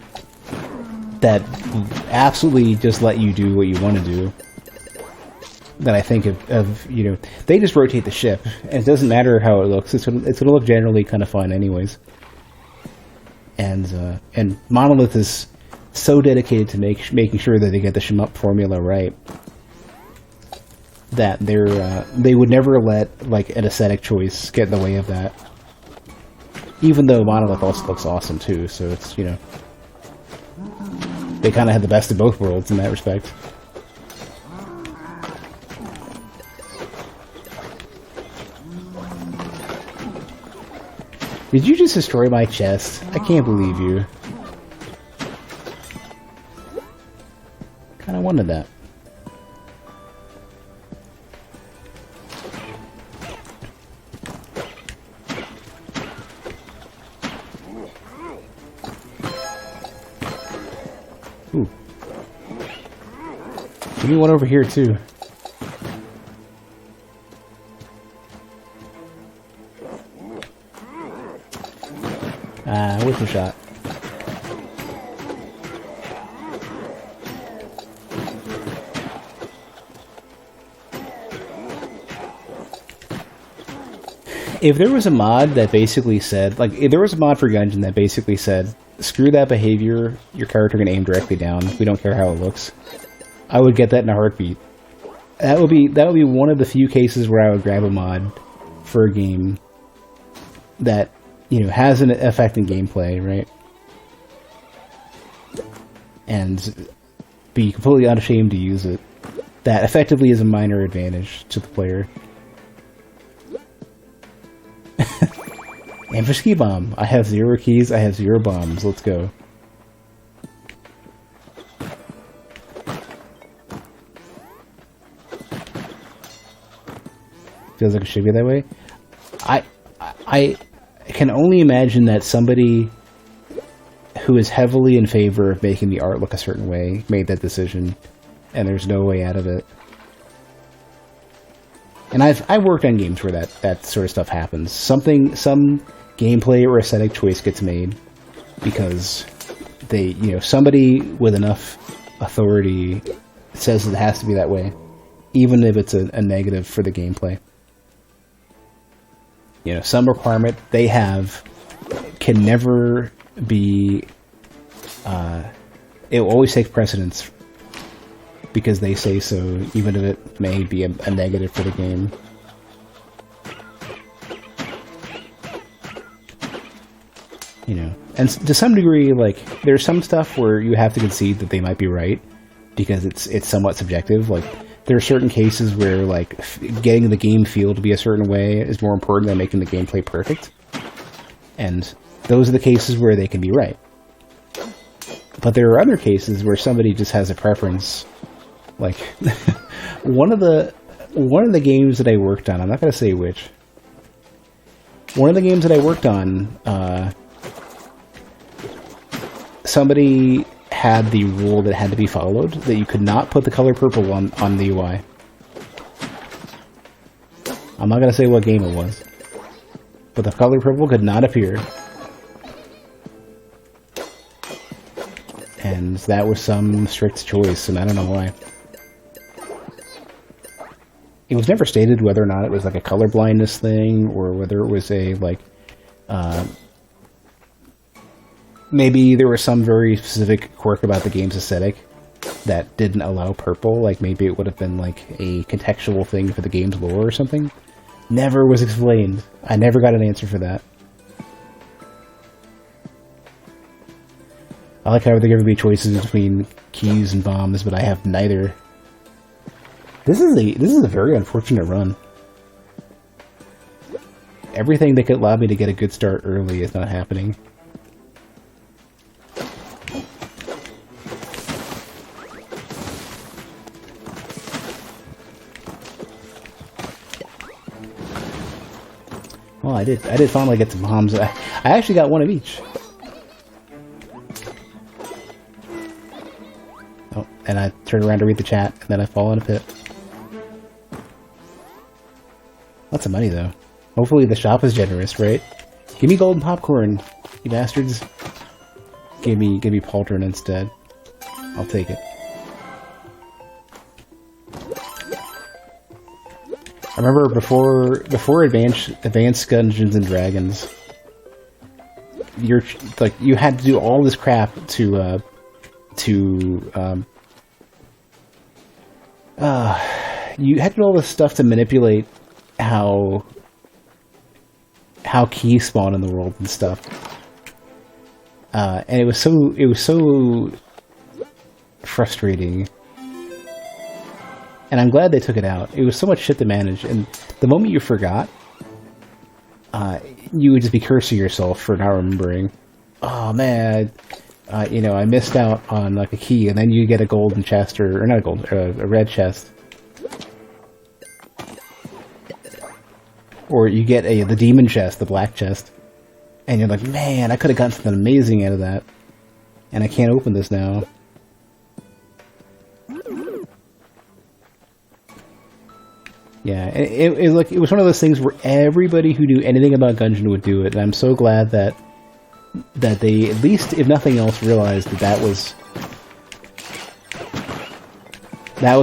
absolutely just let you do what you want to do. That I think of, you know, they just rotate the ship, and it doesn't matter how it looks. It's gonna look generally kind of fun, anyways. And Monolith is so dedicated to making sure that they get the shmup formula right that they would never let like an aesthetic choice get in the way of that. Even though Monolith also looks awesome too, so it's, you know, they kind of had the best of both worlds in that respect. Did you just destroy my chest? I can't believe you. Kinda wanted that. Ooh. Give me one over here too. What's the shot? If there was a mod that basically said, like, if there was a mod for Gungeon that basically said, screw that behavior, your character can aim directly down, we don't care how it looks, I would get that in a heartbeat. That would be one of the few cases where I would grab a mod for a game that, you know, has an effect in gameplay, right? And be completely unashamed to use it. That effectively is a minor advantage to the player. Ambush key bomb. I have 0 keys, I have 0 bombs. Let's go. Feels like it should be that way. I can only imagine that somebody who is heavily in favor of making the art look a certain way, made that decision, and there's no way out of it. And I've worked on games where that sort of stuff happens. Some gameplay or aesthetic choice gets made because somebody with enough authority says it has to be that way, even if it's a negative for the gameplay. Some requirement they have can never be. It will always take precedence because they say so, even if it may be a negative for the game. And to some degree, like, there's some stuff where you have to concede that they might be right because it's somewhat subjective. Like, there are certain cases where, like, getting the game feel to be a certain way is more important than making the gameplay perfect. And those are the cases where they can be right. But there are other cases where somebody just has a preference. Like, one of the games that I worked on, I'm not going to say which. One of the games that I worked on, somebody had the rule that had to be followed, that you could not put the color purple on the UI. I'm not going to say what game it was, but the color purple could not appear. And that was some strict choice, and I don't know why. It was never stated whether or not it was like a color blindness thing, or whether it was a, like, maybe there was some very specific quirk about the game's aesthetic that didn't allow purple. Like, maybe it would have been, like, a contextual thing for the game's lore or something. Never was explained. I never got an answer for that. I like how there could be choices between keys and bombs, but I have neither. This is a very unfortunate run. Everything that could allow me to get a good start early is not happening. Well, I did finally get some bombs. I actually got one of each. Oh, and I turned around to read the chat, and then I fall in a pit. Lots of money, though. Hopefully the shop is generous, right? Give me golden popcorn, you bastards. Give me pauldron instead. I'll take it. I remember before advanced Dungeons and Dragons, you had to do all this crap you had to do all this stuff to manipulate how keys spawn in the world and stuff. And it was so frustrating. And I'm glad they took it out. It was so much shit to manage, and the moment you forgot, you would just be cursing yourself for not remembering. Oh man, I missed out on like a key, and then you get a golden chest, or not a gold, a red chest, or you get the demon chest, the black chest, and you're like, man, I could have gotten something amazing out of that, and I can't open this now. Yeah, it was one of those things where everybody who knew anything about Gungeon would do it, and I'm so glad that they, at least if nothing else, realized that was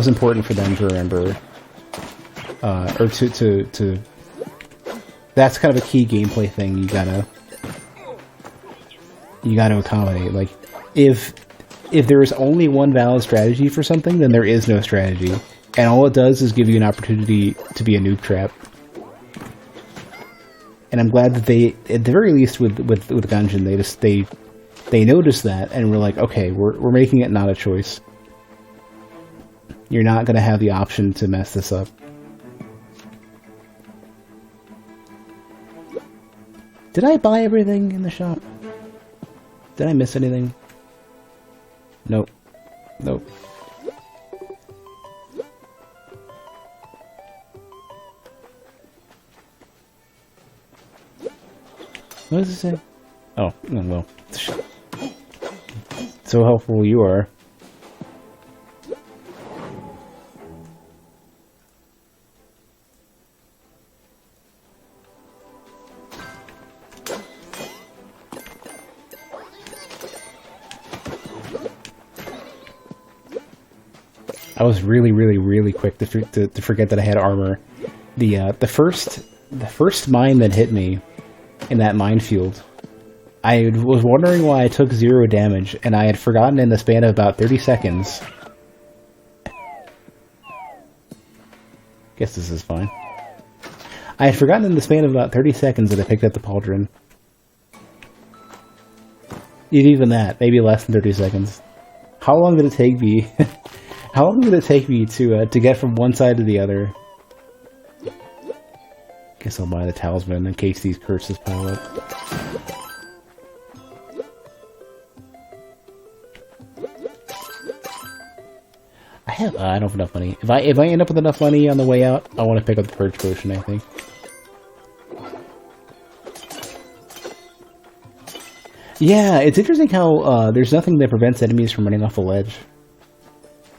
important for them to remember, or to that's kind of a key gameplay thing you gotta accommodate. Like, if there is only one valid strategy for something, then there is no strategy. And all it does is give you an opportunity to be a noob trap. And I'm glad that they, at the very least with Gungeon, they noticed that and were like, okay, we're making it not a choice. You're not going to have the option to mess this up. Did I buy everything in the shop? Did I miss anything? Nope. Nope. What does it say? Oh, well. So helpful you are. I was really quick to forget that I had armor. The first mine that hit me in that minefield, I was wondering why I took 0 damage, and I had forgotten in the span of about 30 seconds. Guess this is fine. I had forgotten in the span of about 30 seconds that I picked up the pauldron. Even that, maybe less than 30 seconds. How long did it take me? How long did it take me to get from one side to the other? Guess I'll buy the talisman in case these curses pile up. I don't have enough money. If I end up with enough money on the way out, I want to pick up the purge potion, I think. Yeah, it's interesting how there's nothing that prevents enemies from running off a ledge.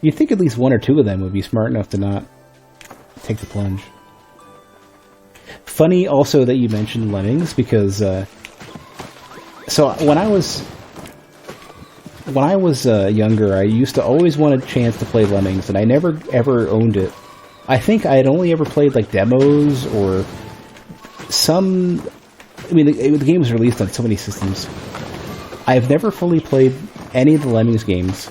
You'd think at least 1 or 2 of them would be smart enough to not take the plunge. Funny also that you mentioned lemmings, because so when I was younger, I used to always want a chance to play lemmings, and I never ever owned it. I think I had only ever played like demos or some. I mean, the game was released on so many systems. I've never fully played any of the Lemmings games,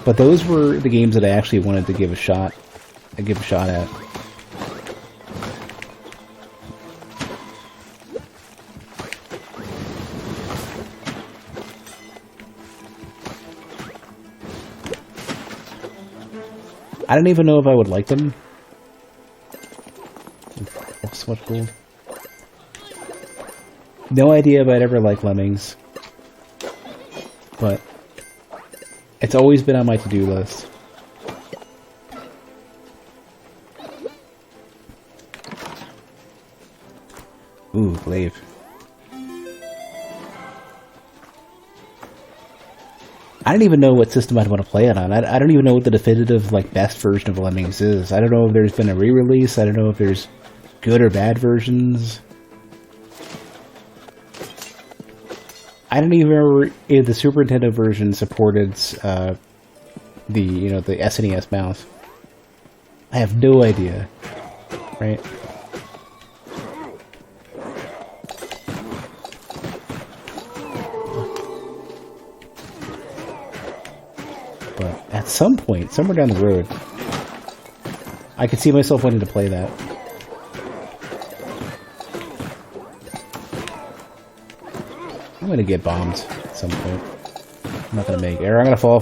but those were the games that I actually wanted to give a shot. At. I don't even know if I would like them. Oh, so much gold. No idea if I'd ever like lemmings, but it's always been on my to-do list. Ooh, glaive. I don't even know what system I'd want to play it on. I don't even know what the definitive, like, best version of Lemmings is. I don't know if there's been a re-release. I don't know if there's good or bad versions. I don't even remember if the Super Nintendo version supported the SNES mouse. I have no idea. Right? But at some point, somewhere down the road, I could see myself wanting to play that. I'm gonna get bombed at some point. I'm not gonna make it. Or I'm gonna fall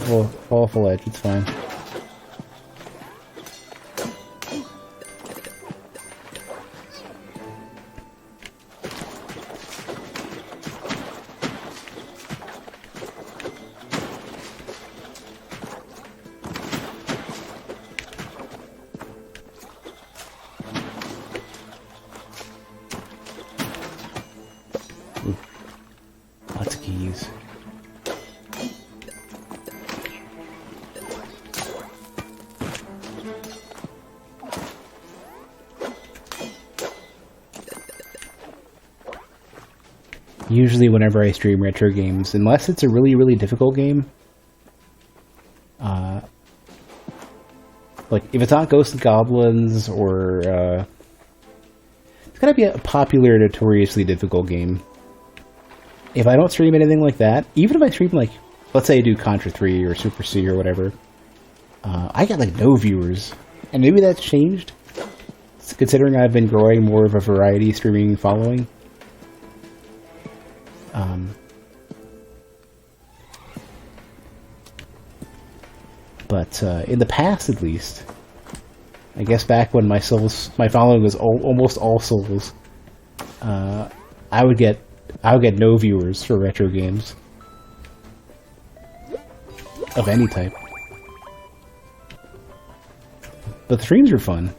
off a ledge. It's fine. Lots of keys. Usually whenever I stream retro games, unless it's a really difficult game, like if it's not Ghosts and Goblins or it's gotta be a popular, notoriously difficult game. If I don't stream anything like that, even if I stream, like, let's say I do Contra 3 or Super C or whatever, I got, like, no viewers. And maybe that's changed, considering I've been growing more of a variety streaming following. But in the past, at least, I guess back when my following was almost all Souls, I would get no viewers for retro games of any type. But the streams are fun.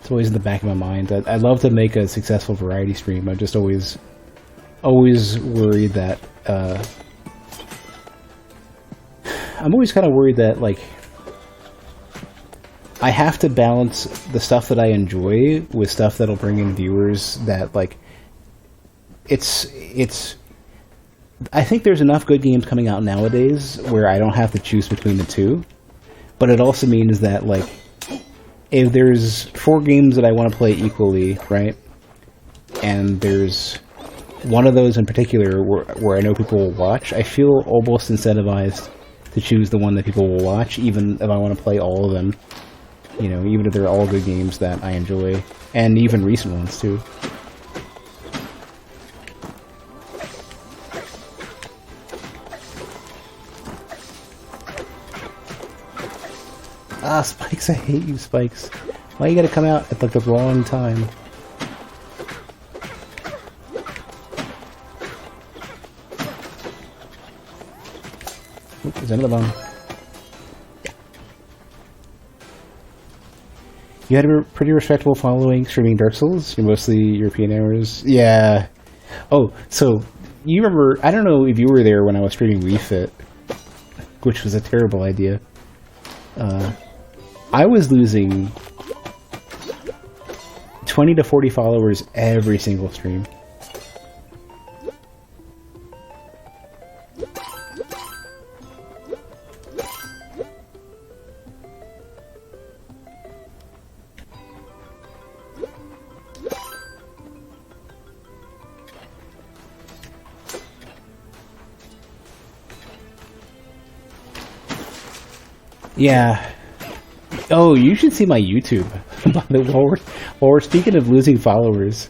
It's always in the back of my mind. I'd love to make a successful variety stream. I'm just always worried that I'm always kind of worried that like I have to balance the stuff that I enjoy with stuff that'll bring in viewers that like it's I think there's enough good games coming out nowadays where I don't have to choose between the two. But it also means that like if there's 4 games that I want to play equally, right? And there's one of those in particular where I know people will watch, I feel almost incentivized to choose the one that people will watch, even if I want to play all of them. You know, even if they're all good games that I enjoy. And even recent ones, too. Ah, Spikes, I hate you, Spikes. Why you gotta come out at like the wrong time? Oop, there's another one. You had a pretty respectable following streaming Dark Souls. You're mostly European hours. Yeah. Oh, so you remember? I don't know if you were there when I was streaming Wii Fit, which was a terrible idea. I was losing 20 to 40 followers every single stream. Yeah. Oh, you should see my YouTube. While we're speaking of losing followers.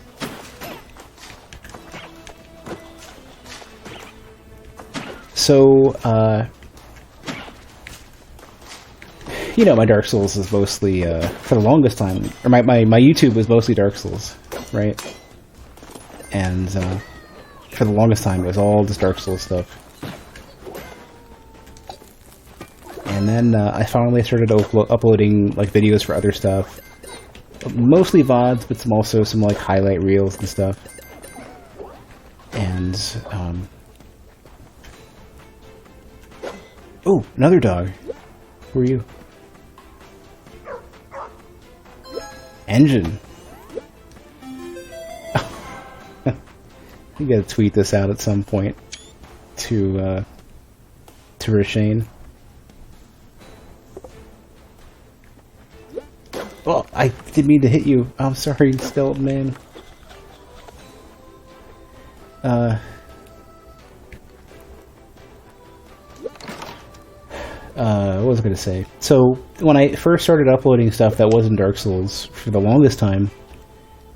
So, you know, my Dark Souls is mostly, for the longest time, or my YouTube was mostly Dark Souls, right? And, for the longest time, it was all just Dark Souls stuff. And then I finally started uploading like videos for other stuff, mostly VODs, but some like highlight reels and stuff. And oh, another dog. Who are you? Engine. You gotta tweet this out at some point to Rashane. Oh, I didn't mean to hit you. I'm sorry, Skeleton Man. What was I going to say? So, when I first started uploading stuff that wasn't Dark Souls, for the longest time,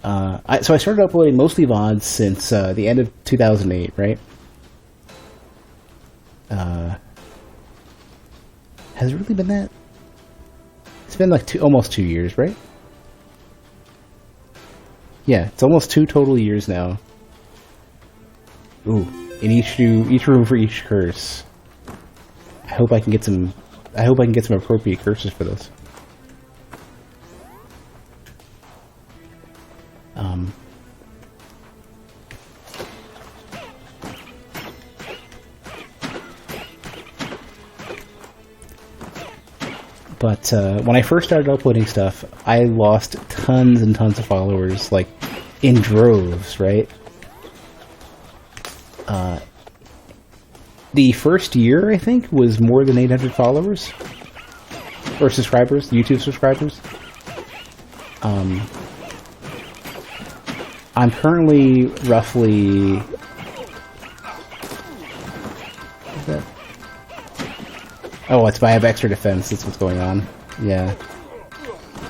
I started uploading mostly VODs since the end of 2008, right? Has it really been that? It's been like almost 2 years, right? Yeah, it's almost 2 total years now. Ooh, in each room for each curse. I hope I can get some appropriate curses for this. But when I first started uploading stuff, I lost tons and tons of followers, like in droves, right? The first year, I think, was more than 800 followers or subscribers, YouTube subscribers. I'm currently roughly. What's that? Oh, I have extra defense. That's what's going on. Yeah.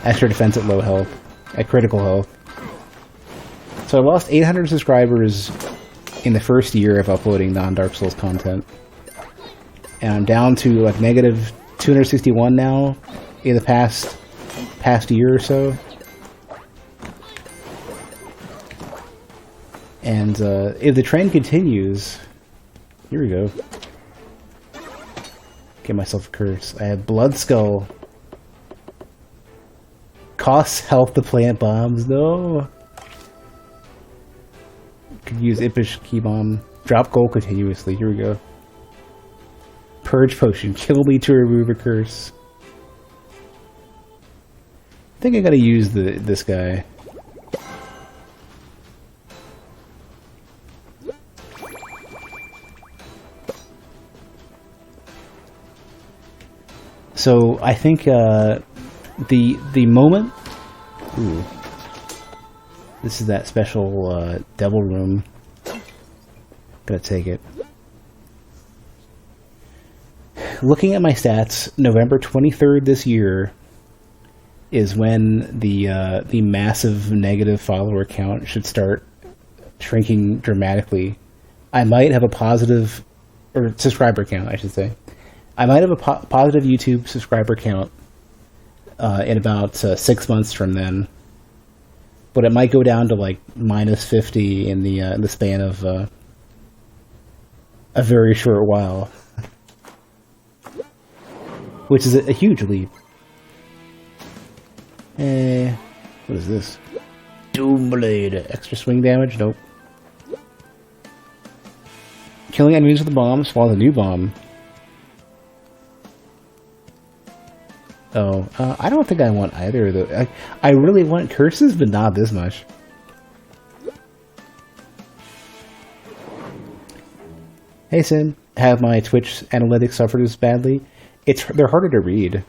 Extra defense at low health. At critical health. So I lost 800 subscribers in the first year of uploading non-Dark Souls content. And I'm down to like negative 261 now in the past year or so. And if the trend continues... Here we go. Get myself a curse. I have Blood Skull, Costs health to plant bombs. No. Could use Impish Key Bomb. Drop gold continuously. Here we go. Purge Potion. Kill me to remove a curse. I think I gotta use this guy. So I think the moment. Ooh, this is that special devil room. Gotta take it. Looking at my stats, November 23rd this year is when the massive negative follower count should start shrinking dramatically. I might have a positive, or subscriber count, I should say. I might have a positive YouTube subscriber count in about 6 months from then, but it might go down to like minus 50 in the span of a very short while, which is a huge leap. What is this? Doomblade. Extra swing damage? Nope. Killing enemies with a bomb spawns a new bomb. Oh, I don't think I want either of those. I really want curses, but not this much. Hey Sim, have my Twitch analytics suffered as badly? They're harder to read.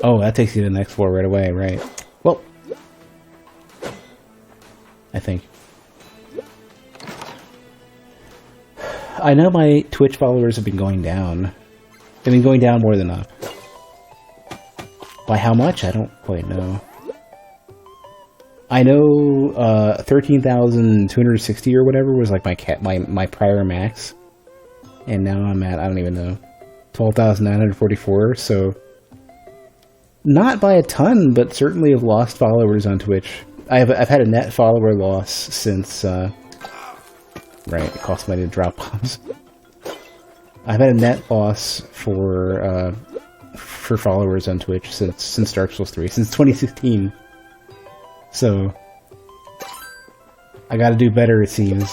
Oh, that takes you to the next floor right away, right? Well, I think. I know my Twitch followers have been going down. They've been going down more than up. By how much? I don't quite know. I know 13,260 or whatever was like my prior max. And now I'm at, I don't even know, 12,944, so not by a ton, but certainly have lost followers on Twitch. I've had a net follower loss since right, it costs money to drop bombs. I've had a net loss for followers on Twitch since Dark Souls 3, since 2016. So I gotta do better, it seems.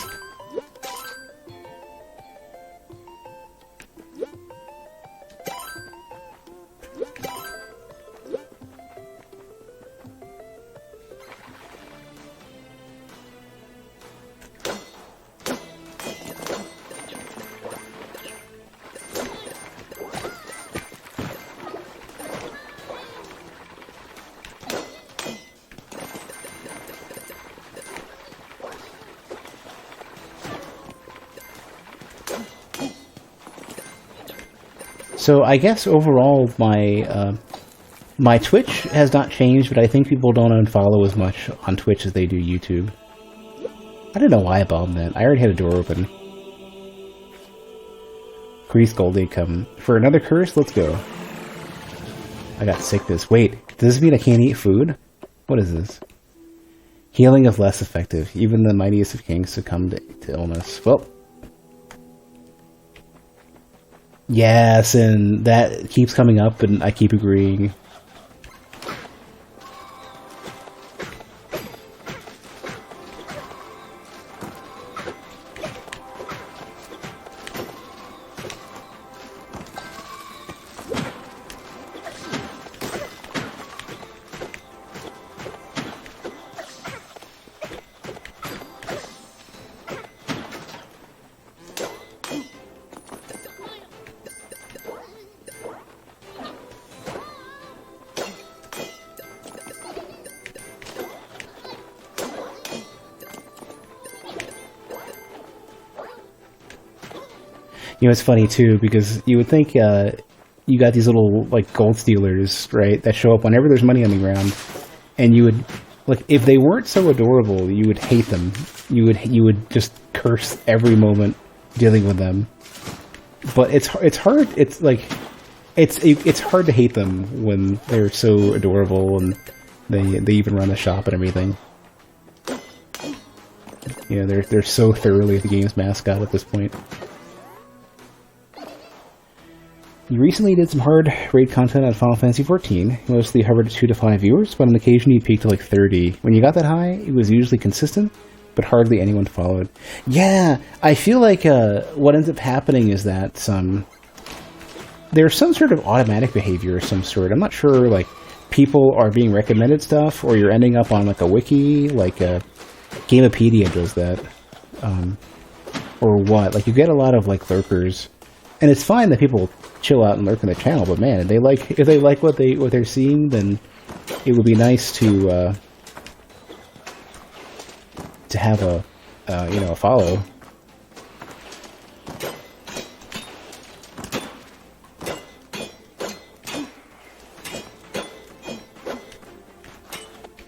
So I guess overall my Twitch has not changed, but I think people don't unfollow as much on Twitch as they do YouTube. I don't know why I bombed that. I already had a door open. Grease Goldie come. For another curse? Let's go. I got sickness. Wait, does this mean I can't eat food? What is this? Healing is less effective. Even the mightiest of kings succumb to illness. Well. Yes, and that keeps coming up, and I keep agreeing. You know, it's funny too, because you would think you got these little like gold stealers, right, that show up whenever there's money on the ground, and you would, like, if they weren't so adorable, you would hate them. You would just curse every moment dealing with them. But it's hard. It's like it's hard to hate them when they're so adorable and they even run a shop and everything. You know, they're so thoroughly the game's mascot at this point. You recently did some hard raid content on Final Fantasy XIV. You mostly hovered at 2 to 5 viewers, but on occasion you peaked to like 30. When you got that high, it was usually consistent, but hardly anyone followed. Yeah, I feel like what ends up happening is that there's some sort of automatic behavior of some sort. I'm not sure, like, people are being recommended stuff, or you're ending up on like a wiki, like Gamepedia does that, or what. Like, you get a lot of like lurkers, and it's fine that people chill out and lurk on the channel, but man, if they like what they're seeing, then it would be nice to have a a follow.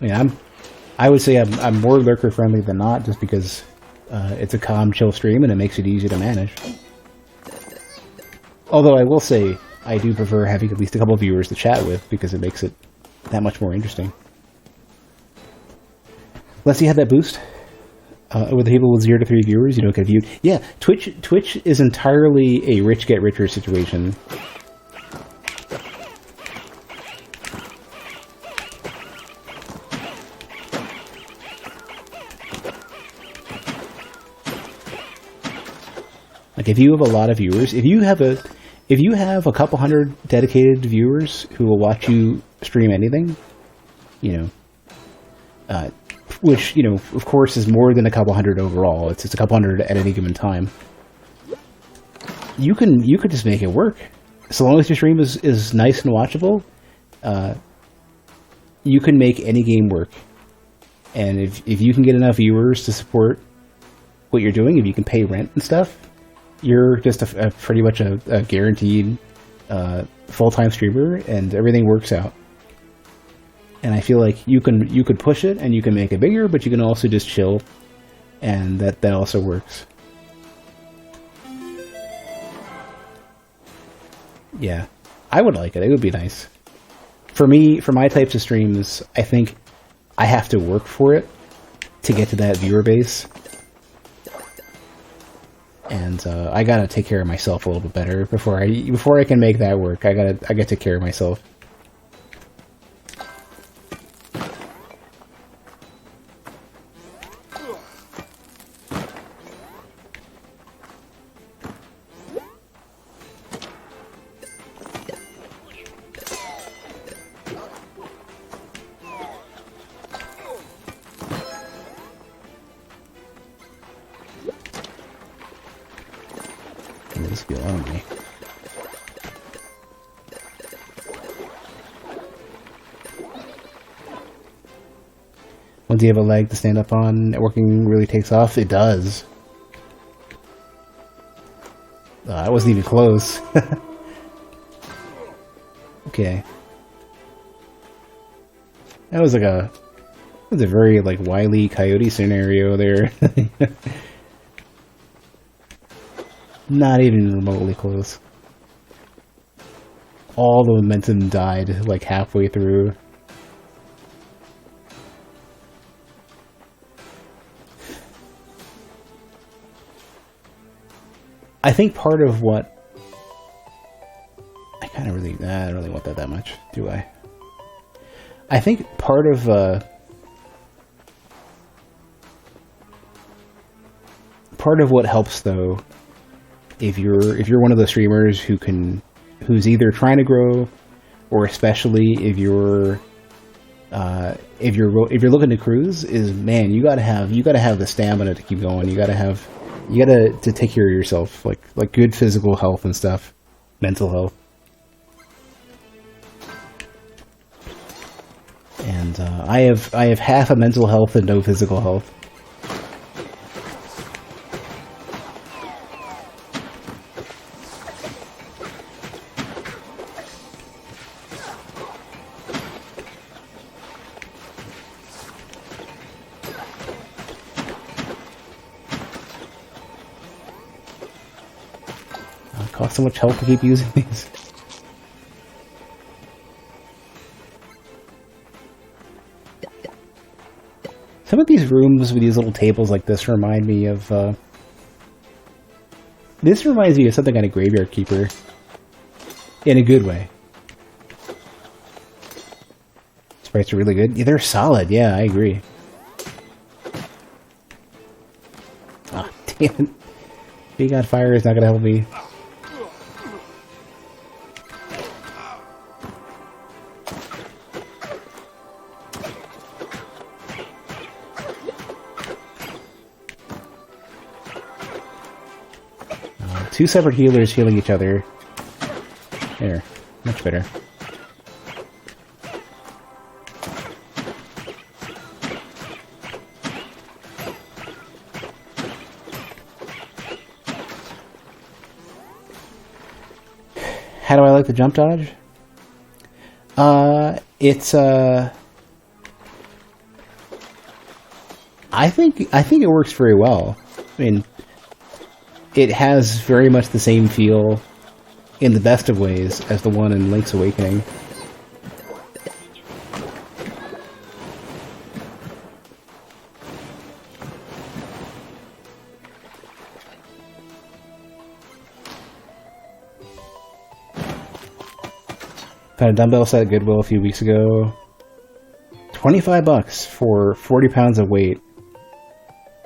I mean, I would say I'm more lurker friendly than not, just because it's a calm, chill stream and it makes it easy to manage. Although I will say I do prefer having at least a couple of viewers to chat with, because it makes it that much more interesting. Unless you had that boost with the people with 0 to 3 viewers, you don't get viewed. Yeah, Twitch is entirely a rich get richer situation. Like, if you have a lot of viewers, if you have a couple hundred dedicated viewers who will watch you stream anything, which, of course is more than a couple hundred overall. It's a couple hundred at any given time. You could just make it work. So long as your stream is nice and watchable, you can make any game work. And if you can get enough viewers to support what you're doing, if you can pay rent and stuff, you're just a pretty much a guaranteed full-time streamer, and everything works out. And I feel like you could push it and you can make it bigger, but you can also just chill, and that also works. Yeah, I would like it. It would be nice. For me, for my types of streams, I think I have to work for it to get to that viewer base. And I gotta take care of myself a little bit better before I can make that work. I gotta take care of myself. Just be alone with me. Once you have a leg to stand up on, networking really takes off. It does. I wasn't even close. Okay. That was a very like Wile E. Coyote scenario there. Not even remotely close. All the momentum died like halfway through. I think part of what I don't really want that much, do I? I think part of what helps, though, if you're one of the streamers who's either trying to grow, or especially if you're looking to cruise, is, man, you gotta have the stamina to keep going. You gotta take care of yourself, like good physical health and stuff, mental health. And I have half a mental health and no physical health. It costs so much health to keep using these. Some of these rooms with these little tables like this remind me of, this reminds me of something on a Graveyard Keeper. In a good way. Sprites are really good. Yeah, they're solid. Yeah, I agree. Ah, damn it. Being on fire is not going to help me. Two separate healers healing each other. There. Much better. How do I like the jump dodge? It's I think it works very well. I mean, it has very much the same feel in the best of ways as the one in Link's Awakening. Found a dumbbell set at Goodwill a few weeks ago. $25 for 40 pounds of weight.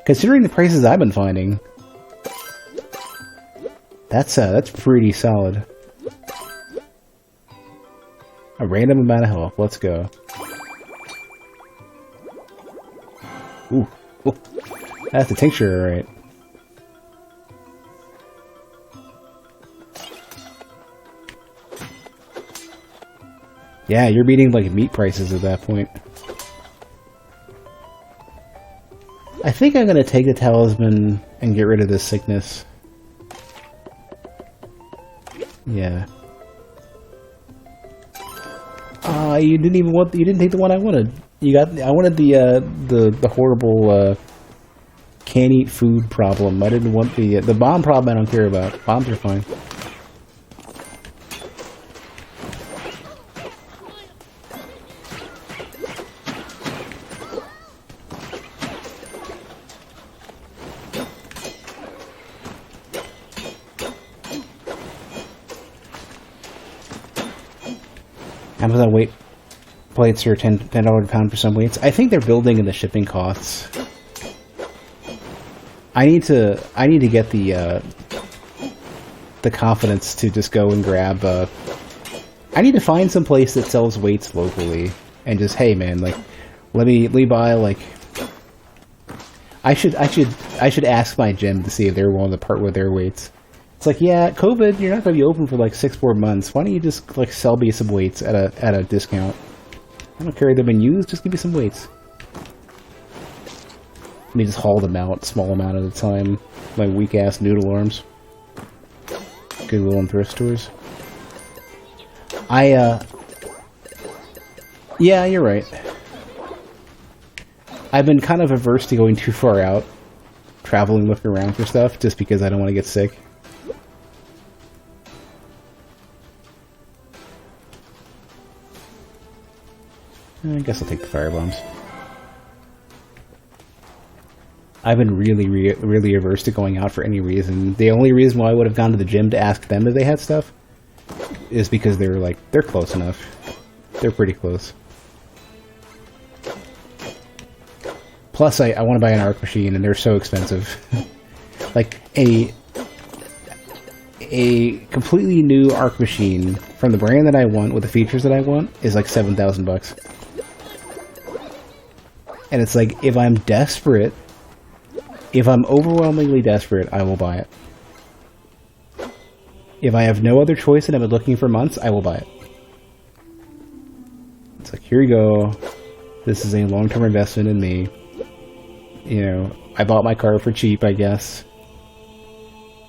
Considering the prices I've been finding, that's pretty solid. A random amount of health. Let's go. Ooh, that's the tincture, right? Yeah, you're beating like meat prices at that point. I think I'm gonna take the talisman and get rid of this sickness. Yeah. You didn't take the one I wanted. I wanted the horrible can't eat food problem. I didn't want the bomb problem. I don't care about. Bombs are fine. Amazon weight plates are $10 a pound for some weights. I think they're building in the shipping costs. I need to get the confidence to just go and grab. I need to find some place that sells weights locally and just, hey man, like let me buy like. I should ask my gym to see if they're willing to part with their weights. It's like, yeah, COVID, you're not going to be open for like 6 more months. Why don't you just like sell me some weights at a discount? I don't care if they've been used, just give me some weights. Let me just haul them out, small amount at a time. My weak ass noodle arms. Goodwill and thrift stores. Yeah, you're right. I've been kind of averse to going too far out, traveling, looking around for stuff, just because I don't want to get sick. I guess I'll take the firebombs. I've been really averse to going out for any reason. The only reason why I would have gone to the gym to ask them if they had stuff is because they're close enough. They're pretty close. Plus, I want to buy an arc machine, and they're so expensive. Like a completely new arc machine from the brand that I want with the features that I want is like $7,000. And it's like, if I'm desperate, if I'm overwhelmingly desperate, I will buy it. If I have no other choice and I've been looking for months, I will buy it. It's like, here you go. This is a long-term investment in me. You know, I bought my car for cheap, I guess.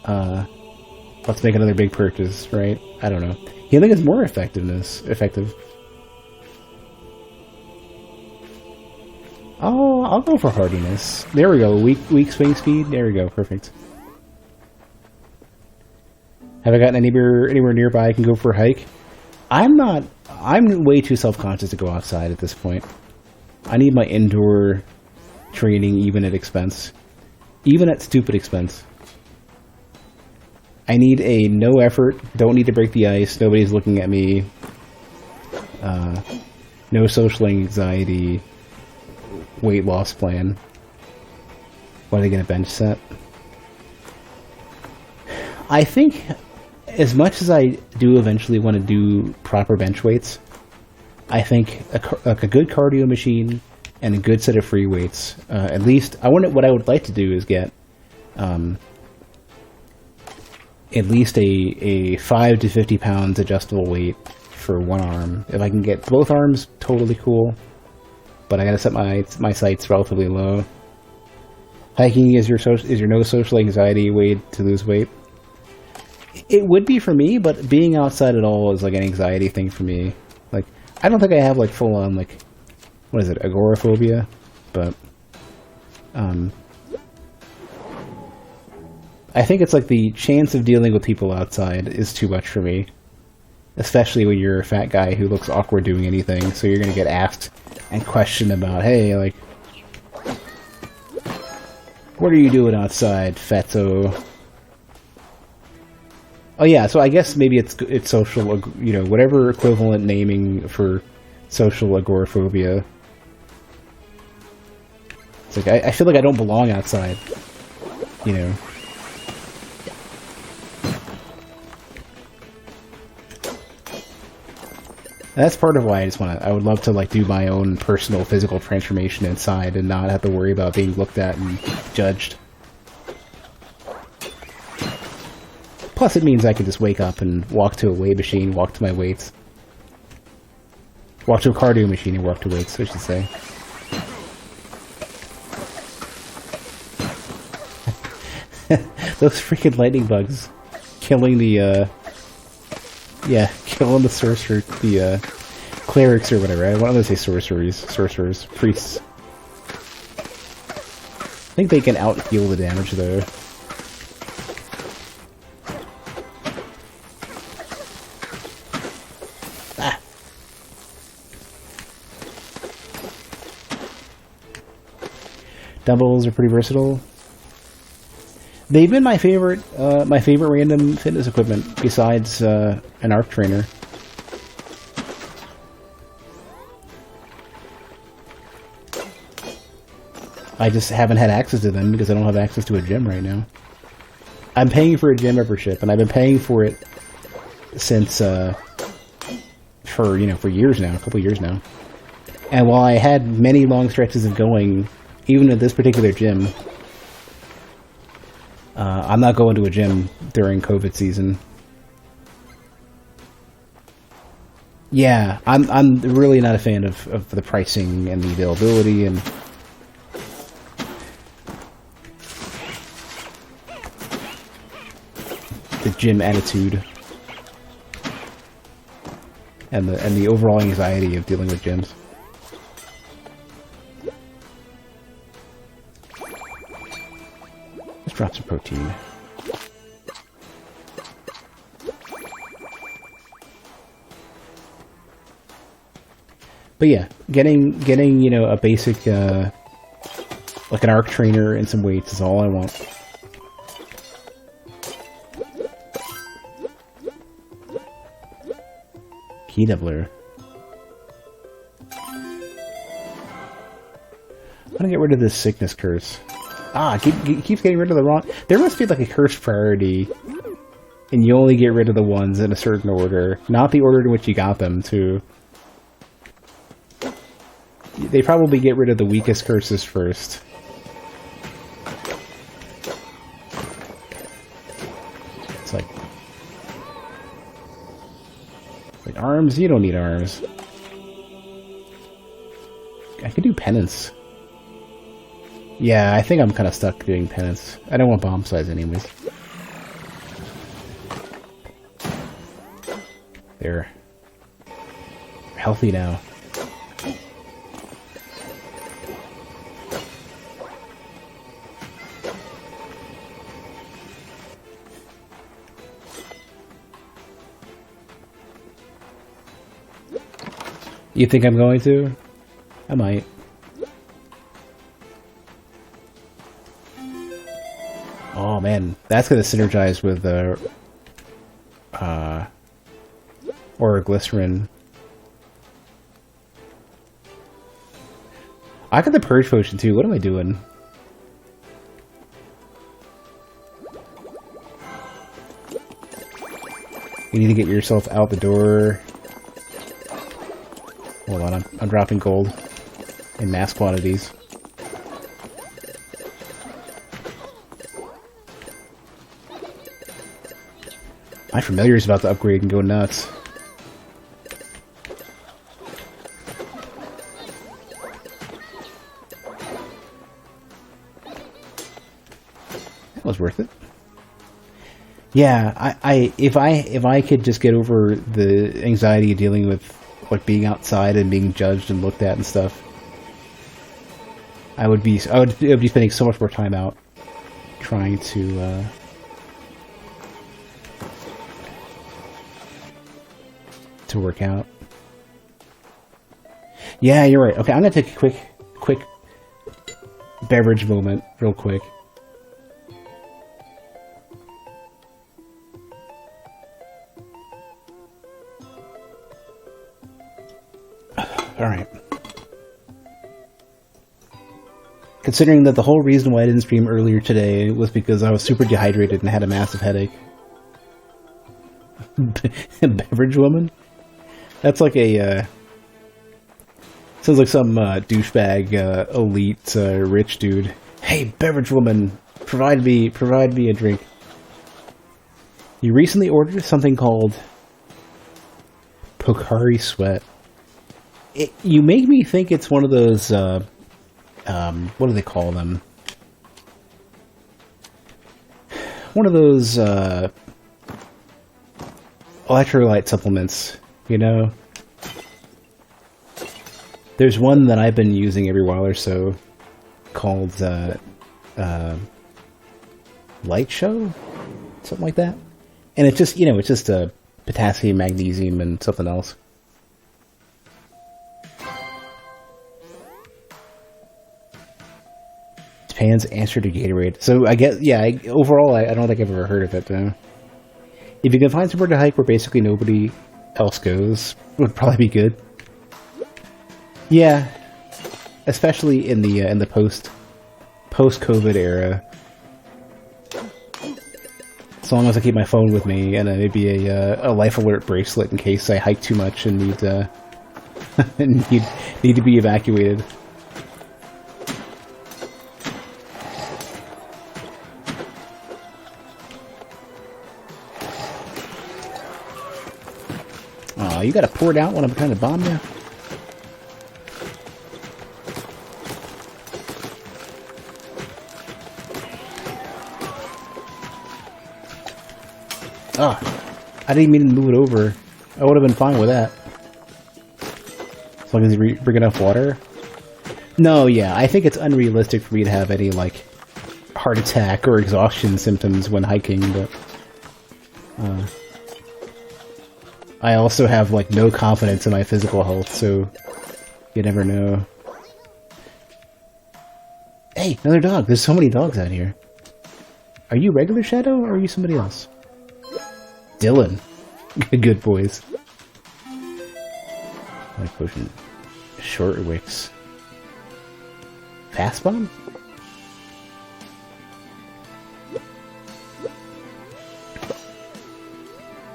Let's make another big purchase, right? I don't know. Healing is more effective. Oh, I'll go for hardiness. There we go. Weak swing speed. There we go. Perfect. Have I gotten anywhere nearby I can go for a hike? I'm way too self-conscious to go outside at this point. I need my indoor training even at expense. Even at stupid expense. I need a no effort, don't need to break the ice, nobody's looking at me, no social anxiety, weight loss plan. What, are they going to bench set? I think, as much as I do eventually want to do proper bench weights, I think a good cardio machine and a good set of free weights, at least, what I would like to do is get at least a 5 to 50 pounds adjustable weight for one arm. If I can get both arms, totally cool. But I gotta set my sights relatively low. Hiking is your no social anxiety way to lose weight. It would be for me, but being outside at all is like an anxiety thing for me. Like, I don't think I have like full on like, what is it, agoraphobia? But I think it's like the chance of dealing with people outside is too much for me. Especially when you're a fat guy who looks awkward doing anything, so you're gonna get asked and questioned about, hey, like, what are you doing outside, fatso? Oh yeah, so I guess maybe it's social, you know, whatever equivalent naming for social agoraphobia. It's like, I feel like I don't belong outside, you know. And that's part of why I would love to like do my own personal physical transformation inside and not have to worry about being looked at and judged. Plus it means I can just wake up and walk to a weight machine, walk to my weights. Walk to a cardio machine and walk to weights, I should say. Those freaking lightning bugs killing the killing the sorcerer, the clerics or whatever. I want to say sorcerers, priests. I think they can out-heal the damage though. Ah. Dumbbells are pretty versatile. They've been my favorite random fitness equipment besides an arc trainer. I just haven't had access to them because I don't have access to a gym right now. I'm paying for a gym membership, and I've been paying for it since for years now, a couple years now. And while I had many long stretches of going, even at this particular gym. I'm not going to a gym during COVID season. Yeah, I'm really not a fan of the pricing and the availability and the gym attitude and the overall anxiety of dealing with gyms. Drop some protein. But yeah, getting a basic like an arc trainer and some weights is all I want. Key doubler. I'm gonna get rid of this sickness curse. Keeps getting rid of the wrong... There must be like a cursed priority, and you only get rid of the ones in a certain order. Not the order in which you got them, too. They probably get rid of the weakest curses first. It's like arms? You don't need arms. I could do penance. Yeah, I think I'm kind of stuck doing penance. I don't want bomb size anyways. There. We're healthy now. You think I'm going to? I might. Oh man, that's gonna synergize with the Oroglycerin. I got the Purge Potion too. What am I doing? You need to get yourself out the door. Hold on, I'm dropping gold in mass quantities. My familiar's about to upgrade and go nuts. That was worth it. Yeah, if I could just get over the anxiety of dealing with like being outside and being judged and looked at and stuff, I would be spending so much more time out trying to work out. Yeah, you're right. Okay, I'm gonna take a quick beverage moment real quick. Alright. Considering that the whole reason why I didn't stream earlier today was because I was super dehydrated and had a massive headache. Beverage woman? That's like a, sounds like some douchebag, elite, rich dude. Hey, beverage woman, provide me a drink. You recently ordered something called Pocari Sweat. You make me think it's one of those, what do they call them? One of those, electrolyte supplements, you know? There's one that I've been using every while or so called, Light Show? Something like that. And it's just, it's just potassium, magnesium, and something else. Japan's answer to Gatorade. So I guess, yeah, overall, I don't think I've ever heard of it, though. If you can find somewhere to hike where basically nobody else goes, would probably be good. Yeah, especially in the post-COVID era. As long as I keep my phone with me, and maybe a life alert bracelet in case I hike too much and need to be evacuated. Aw, you gotta pour it out when I'm trying to bomb you? Oh, I didn't mean to move it over. I would have been fine with that. As long as you bring enough water. No, yeah, I think it's unrealistic for me to have any, like, heart attack or exhaustion symptoms when hiking, but... I also have, like, no confidence in my physical health, so you never know. Hey, another dog! There's so many dogs out here. Are you regular Shadow, or are you somebody else? Dylan. Good boys. Light potion. Short wicks. Fast bomb?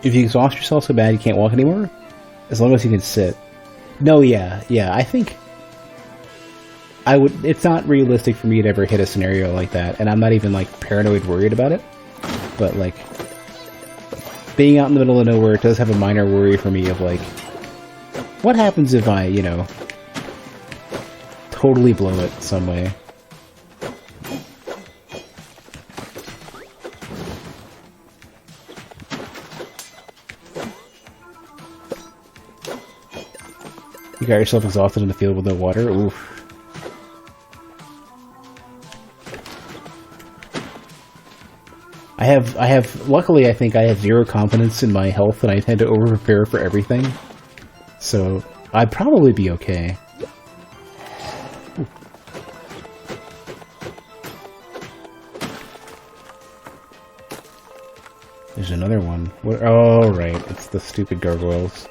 If you exhaust yourself so bad you can't walk anymore? As long as you can sit. No, yeah, I think I would. It's not realistic for me to ever hit a scenario like that, and I'm not even, like, paranoid worried about it. But, like, being out in the middle of nowhere does have a minor worry for me of, like, what happens if I, totally blow it some way? You got yourself exhausted in the field with no water? Oof. Luckily I think I have zero confidence in my health and I tend to over-prepare for everything. So, I'd probably be okay. Ooh. There's another one. What? Oh, right. It's the stupid gargoyles.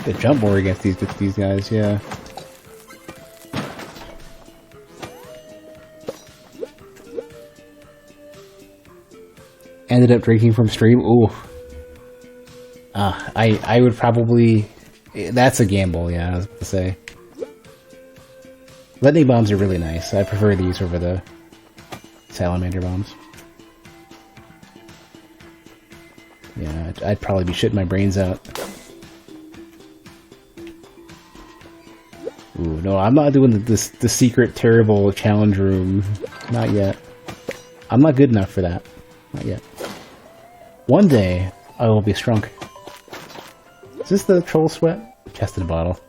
They jump more against these guys, yeah. Ended up drinking from stream. Ooh. I would probably... That's a gamble, yeah, I was about to say. Lightning bombs are really nice. I prefer these over the salamander bombs. Yeah, I'd probably be shitting my brains out. Ooh, no, I'm not doing the secret terrible challenge room. Not yet. I'm not good enough for that. Not yet. One day, I will be strong. Is this the troll sweat? Chest in a bottle.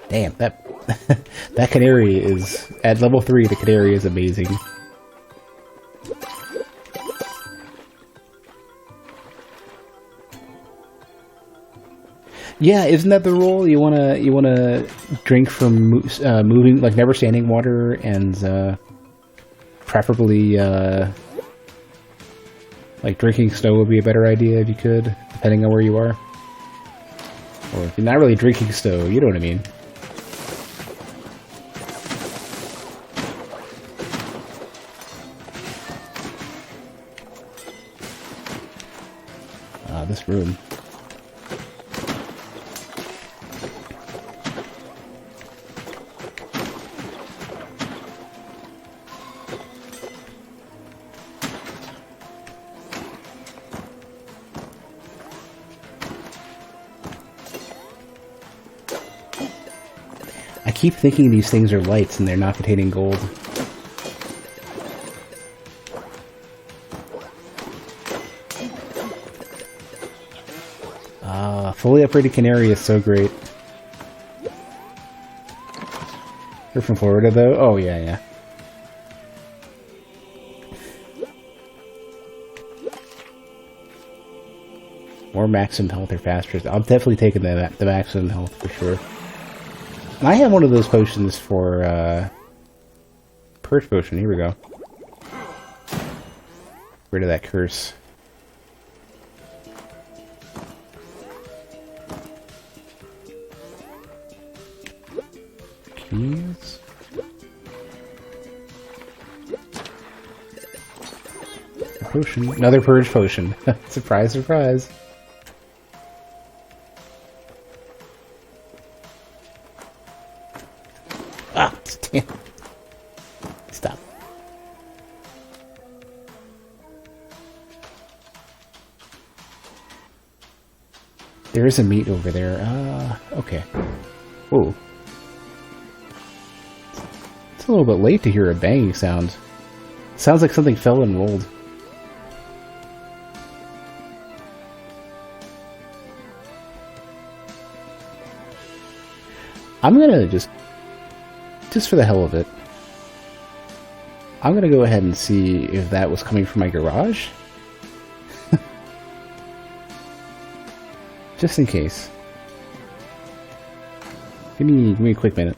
Damn, that that canary is... At level 3, the canary is amazing. Yeah, isn't that the rule? You wanna drink from moving, like never standing water, and preferably like drinking snow would be a better idea if you could, depending on where you are. Or if you're not really drinking snow, you know what I mean. This room. I keep thinking these things are lights and they're not containing gold. Fully upgraded canary is so great. You're from Florida though? Oh yeah, yeah. More maximum health or faster. I'm definitely taking the maximum health for sure. And I have one of those potions for Purge Potion. Here we go. Rid of that curse. Keys. A potion. Another Purge Potion. Surprise, surprise. Ah, damn. Stop. There is a meat over there. Okay. Whoa. It's a little bit late to hear a banging sound. Sounds like something fell and rolled. I'm gonna just for the hell of it, I'm gonna go ahead and see if that was coming from my garage. Just in case. Give me a quick minute.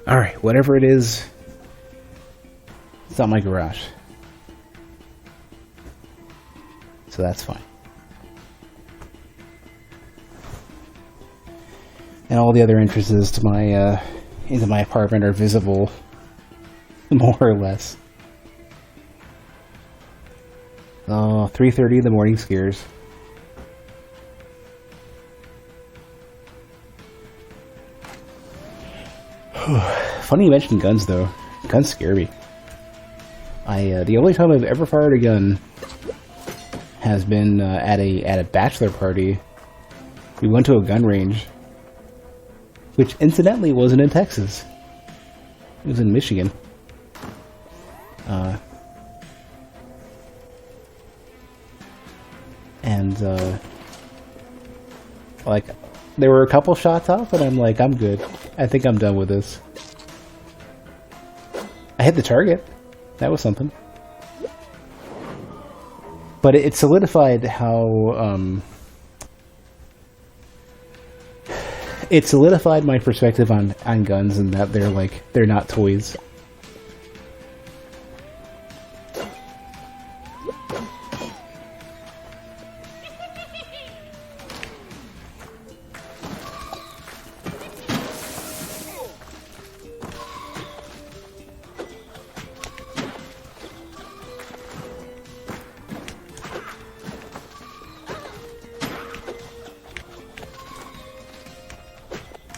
Alright, whatever it is, it's not my garage. so that's fine. And all the other entrances to my into my apartment are visible, more or less. Oh, 3:30 in the morning scares. Funny you mentioned guns, though. Guns scare me. The only time I've ever fired a gun has been at a bachelor party. We went to a gun range, which incidentally wasn't in Texas. It was in Michigan. Like, there were a couple shots off, and I'm like, I'm good. I think I'm done with this. I hit the target. That was something. But it solidified how, it solidified my perspective on guns, and that they're not toys.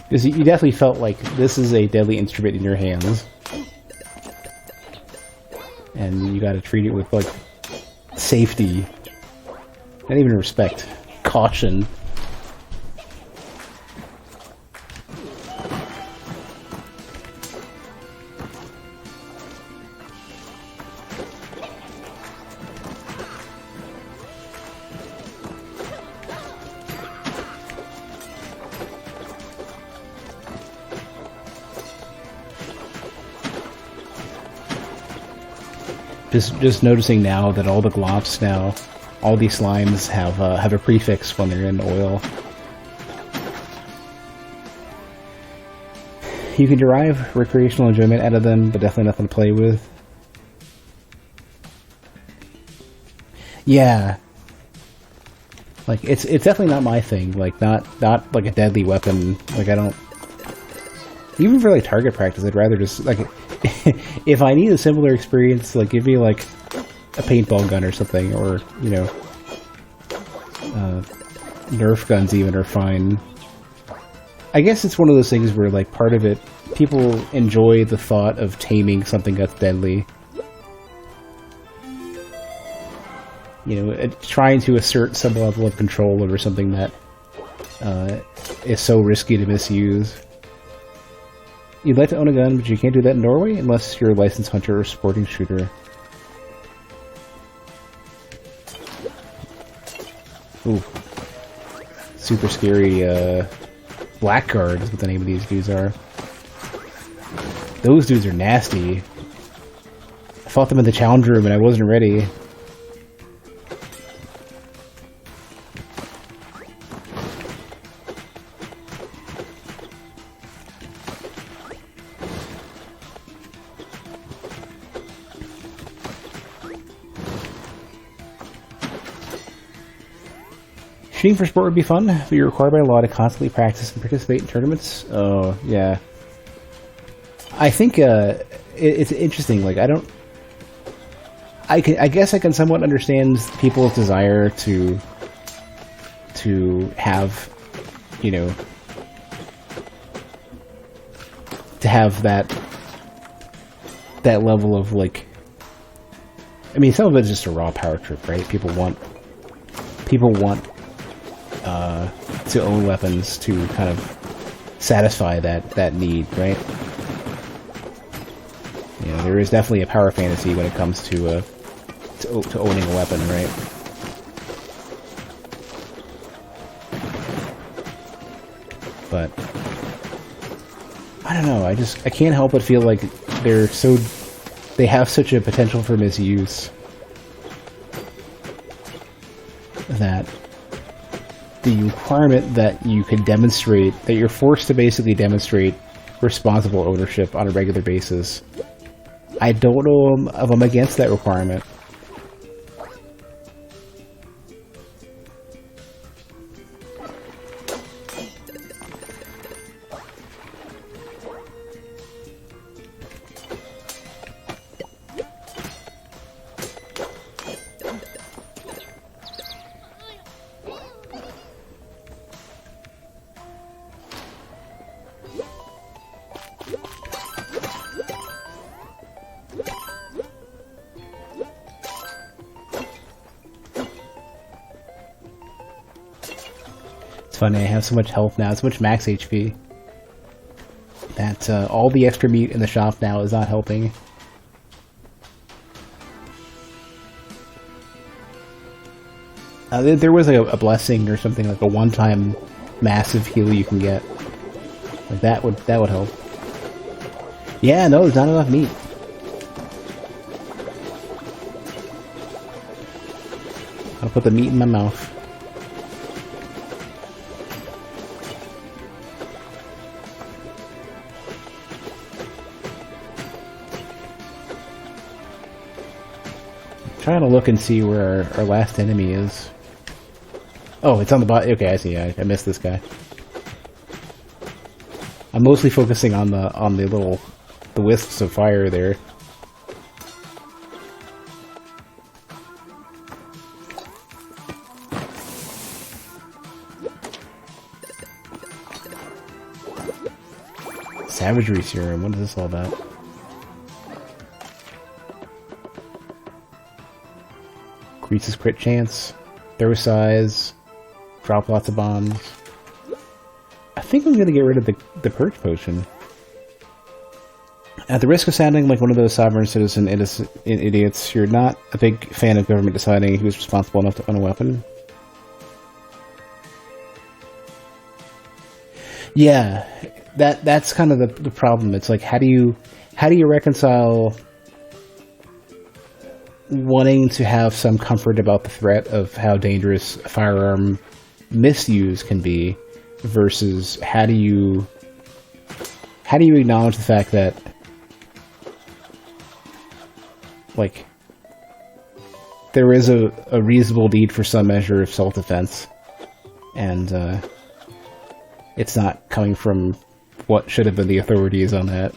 Because you definitely felt like this is a deadly instrument in your hands. And you gotta treat it with, like, safety. Not even respect. Caution. Just noticing now that all the glops now, all these slimes have a prefix when they're in oil. You can derive recreational enjoyment out of them, but definitely nothing to play with. Yeah. Like, it's definitely not my thing. Like, not like a deadly weapon. Like, I don't... Even for, like, target practice, I'd rather just, like... if I need a similar experience, like, give me, like, a paintball gun or something, or, you know, Nerf guns even are fine. I guess it's one of those things where, like, part of it, people enjoy the thought of taming something that's deadly. You know, trying to assert some level of control over something that is so risky to misuse. You'd like to own a gun, but you can't do that in Norway unless you're a licensed hunter or sporting shooter. Ooh. Super scary, Blackguard is what the name of these dudes are. Those dudes are nasty. I fought them in the challenge room and I wasn't ready. Shooting for sport would be fun, but you're required by law to constantly practice and participate in tournaments. Oh, yeah. I think it's interesting. Like, I guess I can somewhat understand people's desire to have, you know, to have that level of, like, I mean, some of it's just a raw power trip, right? People want to own weapons to kind of satisfy that need, right? You know, there is definitely a power fantasy when it comes to owning a weapon, right? But I don't know. I can't help but feel like they have such a potential for misuse that the requirement that you can demonstrate, that you're forced to basically demonstrate responsible ownership on a regular basis, I don't know if I'm against that requirement. funny, I have so much health now, so much max HP, that all the extra meat in the shop now is not helping. There was like a blessing or something, like a one-time massive heal you can get. Like that would help. Yeah, no, there's not enough meat. I'll put the meat in my mouth. I'm trying to look and see where our last enemy is. Oh, it's on the bottom. Okay, I see. I missed this guy. I'm mostly focusing on the wisps of fire there. Savagery serum. What is this all about? Increases crit chance, throw size, drop lots of bombs. I think I'm gonna get rid of the purge potion. At the risk of sounding like one of those sovereign citizen idiots, you're not a big fan of government deciding who's responsible enough to own a weapon. Yeah, that's kind of the problem. It's like, how do you reconcile wanting to have some comfort about the threat of how dangerous firearm misuse can be, versus how do you acknowledge the fact that, like, there is a reasonable need for some measure of self-defense, and it's not coming from what should have been the authorities on that.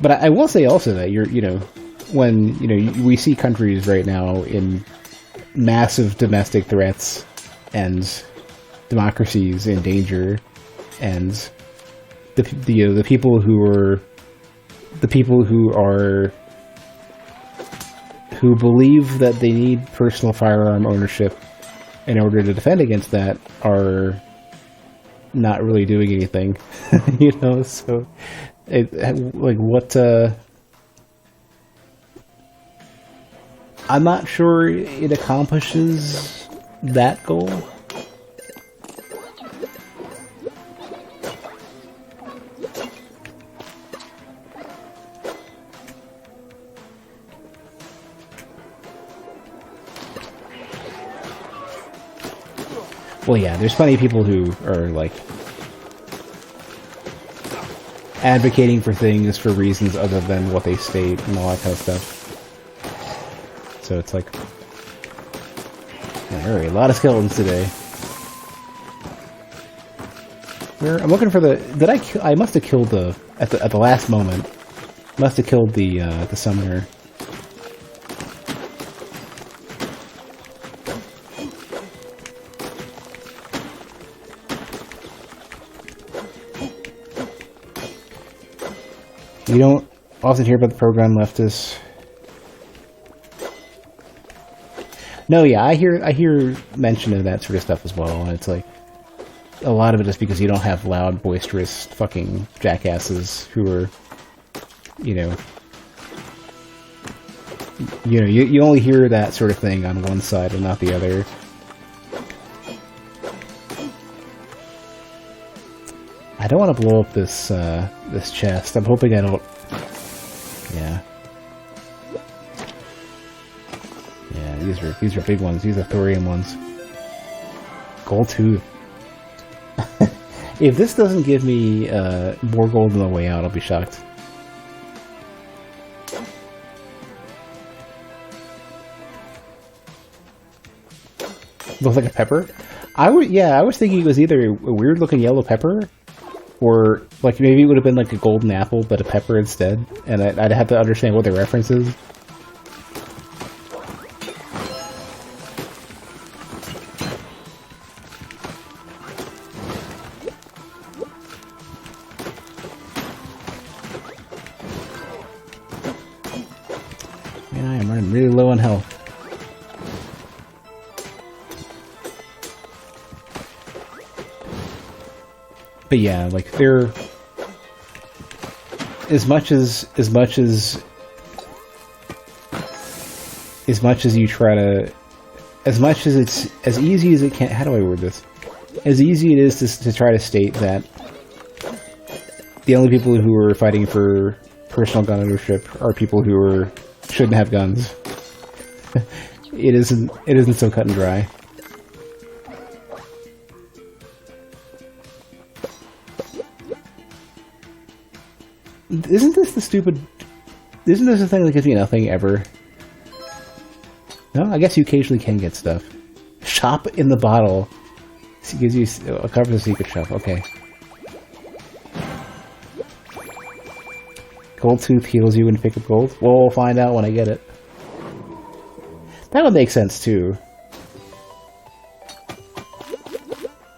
But I will say also that when we see countries right now in massive domestic threats and democracies in danger, and the people who believe that they need personal firearm ownership in order to defend against that are not really doing anything. So I'm not sure it accomplishes that goal. Well, yeah, there's plenty of people who are, like, advocating for things for reasons other than what they state and all that kind of stuff. So it's like, there are a lot of skeletons today. I'm looking for the. I must have killed at the last moment. Must have killed the summoner. You don't often hear about the program leftists. No, yeah, I hear mention of that sort of stuff as well, and it's like, a lot of it is because you don't have loud, boisterous fucking jackasses who are, you only hear that sort of thing on one side and not the other. I don't want to blow up this this chest. I'm hoping I don't. Yeah. Yeah, these are big ones. These are thorium ones. Gold tooth. If this doesn't give me more gold on the way out, I'll be shocked. Looks like a pepper. I was thinking it was either a weird looking yellow pepper, or like maybe it would have been like a golden apple but a pepper instead, and I'd have to understand what the reference is. Man, I am running really low on health. But yeah, like they're as much as you try to, as much as it's as easy as it can. How do I word this? As easy it is to try to state that the only people who are fighting for personal gun ownership are people who shouldn't have guns. It isn't so cut and dry. Isn't this the stupid... Isn't this the thing that gives you nothing ever? No? I guess you occasionally can get stuff. Shop in the bottle. It gives you a cover the secret shop. Okay. Gold tooth heals you when you pick up gold? Well, we'll find out when I get it. That would make sense, too.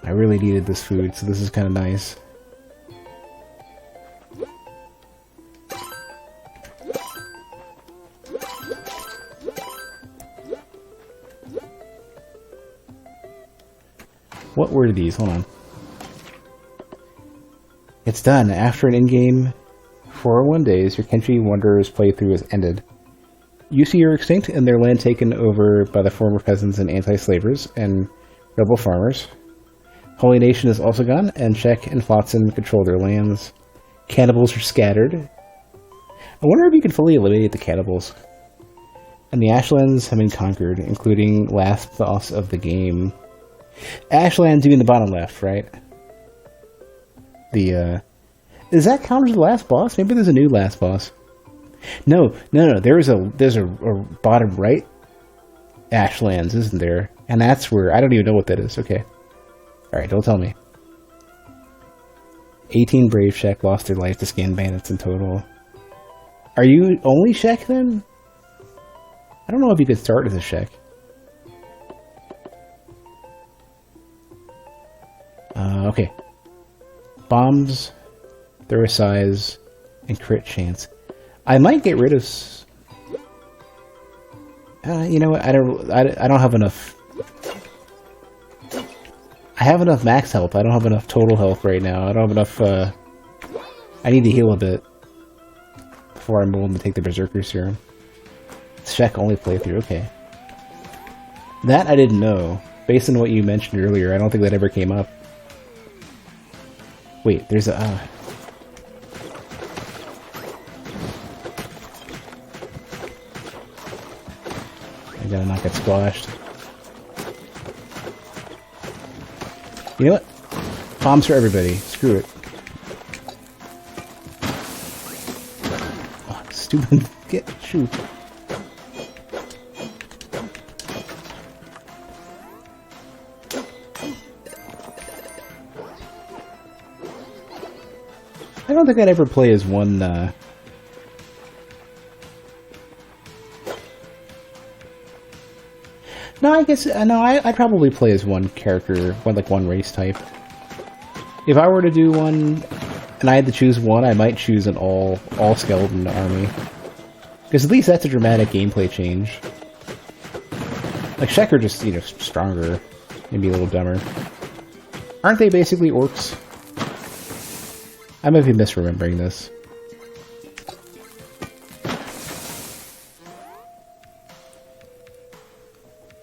I really needed this food, so this is kind of nice. What were these? Hold on. It's done. After an in-game 401 days, your Kenshi Wanderers playthrough is ended. You see are extinct and their land taken over by the former peasants and anti-slavers and rebel farmers. Holy Nation is also gone, and Czech and Flotsam control their lands. Cannibals are scattered. I wonder if you can fully eliminate the cannibals. And the Ashlands have been conquered, including last boss of the game. Ashlands, you mean the bottom left, right? Does that count as the last boss? Maybe there's a new last boss. No. There's a bottom right Ashlands, isn't there? And that's where I don't even know what that is. Okay. All right, don't tell me. 18 brave Czech lost their life to scan bandits in total. Are you only Czech then? I don't know if you could start as a Czech. Okay. Bombs, throw size, and crit chance. I might get rid of... you know what? I don't have enough... I have enough max health. I don't have enough total health right now. I don't have enough... I need to heal a bit before I'm willing to take the Berserker Serum. Check only playthrough. Okay. That I didn't know. Based on what you mentioned earlier, I don't think that ever came up. Wait, there's a... I gotta not get squashed. You know what? Bombs for everybody. Screw it. Oh, stupid. Shoot. I don't think I'd ever play as one, No, I guess, no, I'd probably play as one character, one race type. If I were to do one, and I had to choose one, I might choose an all-skeleton army. Because at least that's a dramatic gameplay change. Like, Czech are just, you know, stronger, maybe a little dumber. Aren't they basically orcs? I might be misremembering this.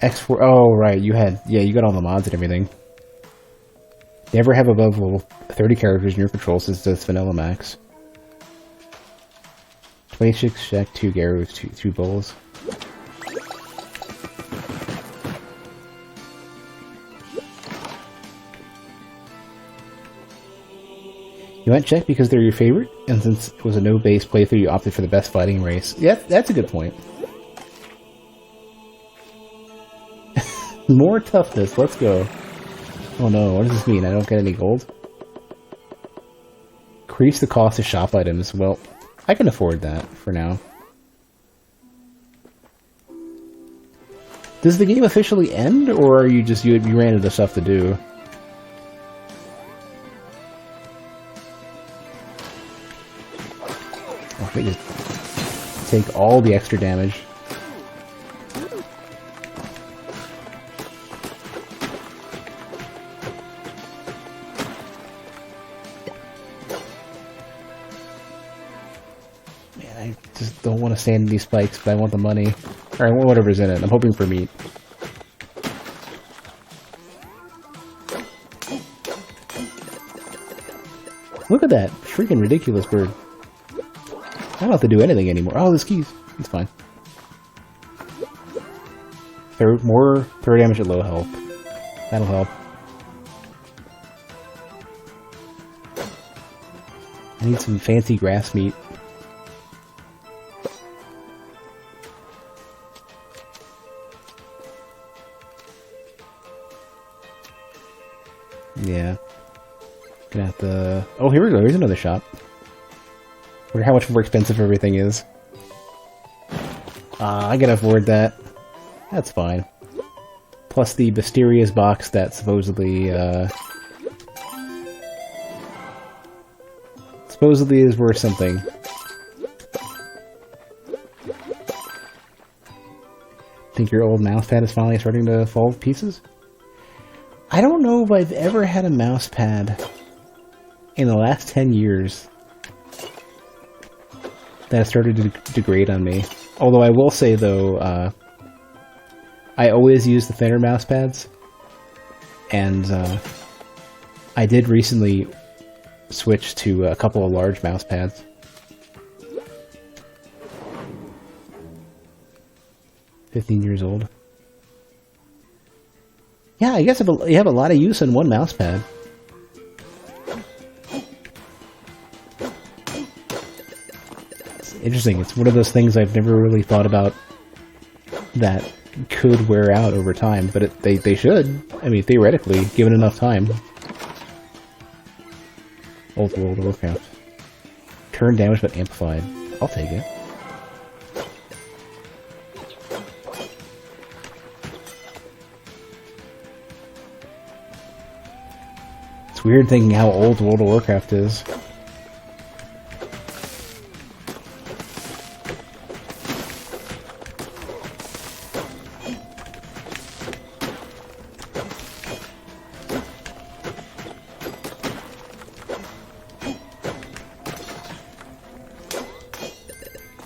X4, oh right, you got all the mods and everything. Never have above level 30 characters in your control since it's vanilla max. 26 Czech, 2 Garus, 2 Bulls. You went Czech because they're your favorite, and since it was a no-base playthrough, you opted for the best fighting race. Yeah, that's a good point. More toughness, let's go. Oh no, what does this mean? I don't get any gold? Increase the cost of shop items. Well, I can afford that for now. Does the game officially end, or are you just, you ran into stuff to do? Oh, they just take all the extra damage. withstand these spikes, but I want the money. Or whatever's in it. I'm hoping for meat. Look at that freaking ridiculous bird. I don't have to do anything anymore. Oh, there's keys. It's fine. More throw damage at low health. That'll help. I need some fancy grass meat. Yeah. Gonna have to... Oh, here we go. Here's another shop. Wonder how much more expensive everything is. I can afford that. That's fine. Plus the mysterious box that supposedly is worth something. Think your old mouse pad is finally starting to fall to pieces? I don't know if I've ever had a mouse pad in the last 10 years that has started to degrade on me. Although I will say, though, I always use the thinner mouse pads, and I did recently switch to a couple of large mouse pads. "15 years old. Yeah, I guess you have a lot of use in one mouse pad. It's interesting. It's one of those things I've never really thought about that could wear out over time, but they should. I mean, theoretically, given enough time. Old World Warcraft. Turn damage but amplified. I'll take it. It's weird thinking how old World of Warcraft is.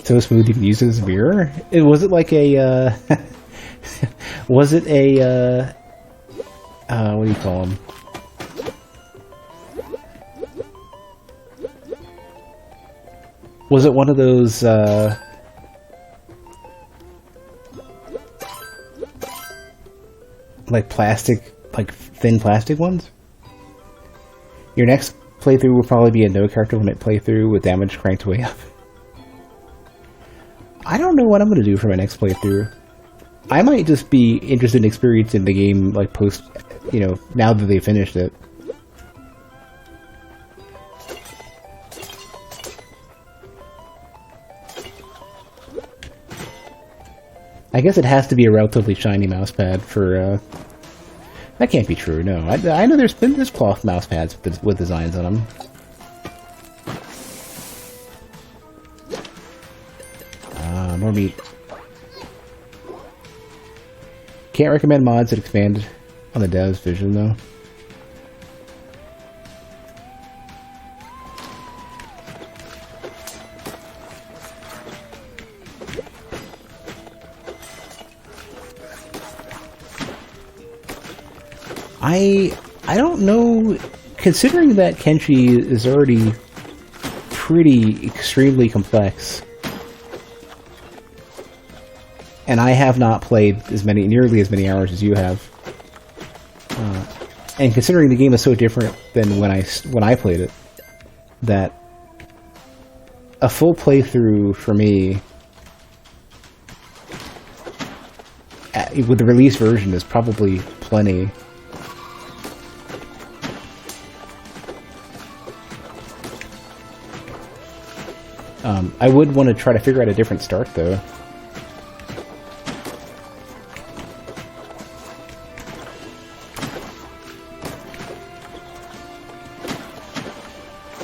So smooth you can use it as a mirror? Was it like a, was it a, what do you call them? Was it one of those, like plastic, like thin plastic ones? Your next playthrough will probably be a no character limit playthrough with damage cranked way up. I don't know what I'm going to do for my next playthrough. I might just be interested in experiencing the game, like, post, you know, now that they finished it. I guess it has to be a relatively shiny mousepad for, that can't be true, no. I know there's cloth mousepads with designs on them. More meat. Can't recommend mods that expand on the dev's vision, though. I don't know, considering that Kenshi is already pretty extremely complex. And I have not played nearly as many hours as you have. And considering the game is so different than when I played it, that a full playthrough for me with the release version is probably plenty. I would want to try to figure out a different start, though.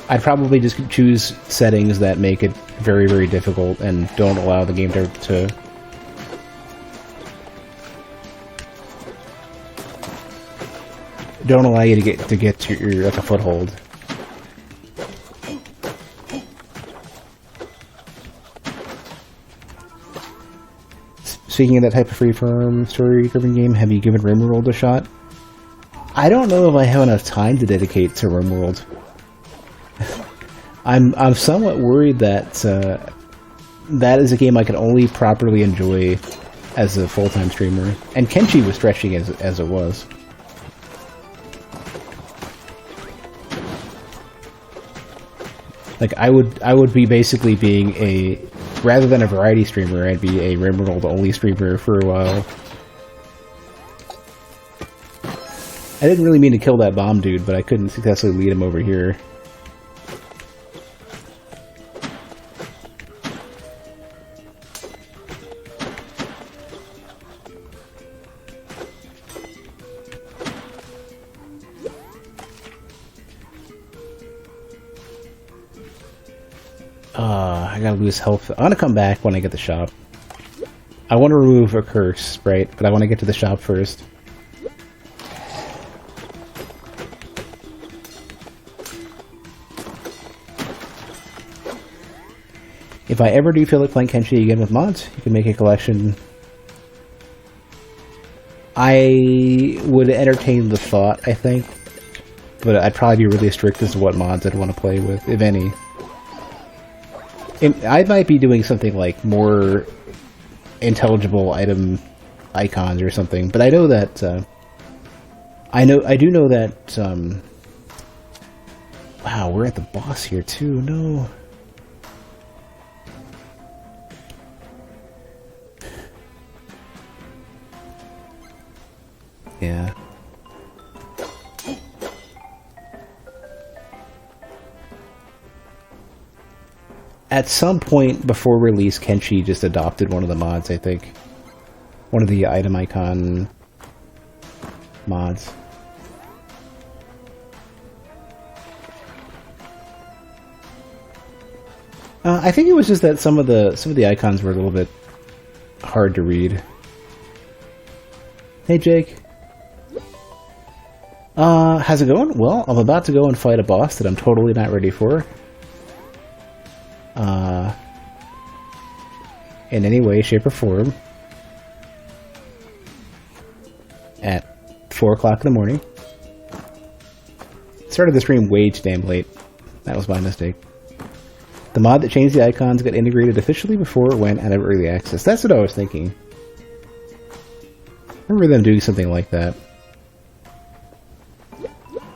I'd probably just choose settings that make it very, very difficult and don't allow the game to don't allow you to get to your like a foothold. speaking of that type of freeform story-driven game, have you given RimWorld a shot? I don't know if I have enough time to dedicate to RimWorld. I'm somewhat worried that that is a game I can only properly enjoy as a full-time streamer. And Kenshi was stretching as it was. Like, I would be basically being a... Rather than a variety streamer, I'd be a RimWorld-only streamer for a while. I didn't really mean to kill that bomb dude, but I couldn't successfully lead him over here. I gotta lose health. I want to come back when I get the shop. I want to remove a curse, right? But I want to get to the shop first. If I ever do feel like playing Kenshi again with mods, you can make a collection. I would entertain the thought, I think. But I'd probably be really strict as to what mods I'd want to play with, if any. I might be doing something like more intelligible item icons or something, but I know that I do know that wow, we're at the boss here too. No. Yeah. At some point before release, Kenshi just adopted one of the mods, I think. One of the item icon mods. I think it was just that some of the icons were a little bit hard to read. Hey Jake. How's it going? Well, I'm about to go and fight a boss that I'm totally not ready for. In any way, shape, or form. At 4 o'clock in the morning. Started the stream way too damn late. That was my mistake. The mod that changed the icons got integrated officially before it went out of early access. That's what I was thinking. I remember them doing something like that.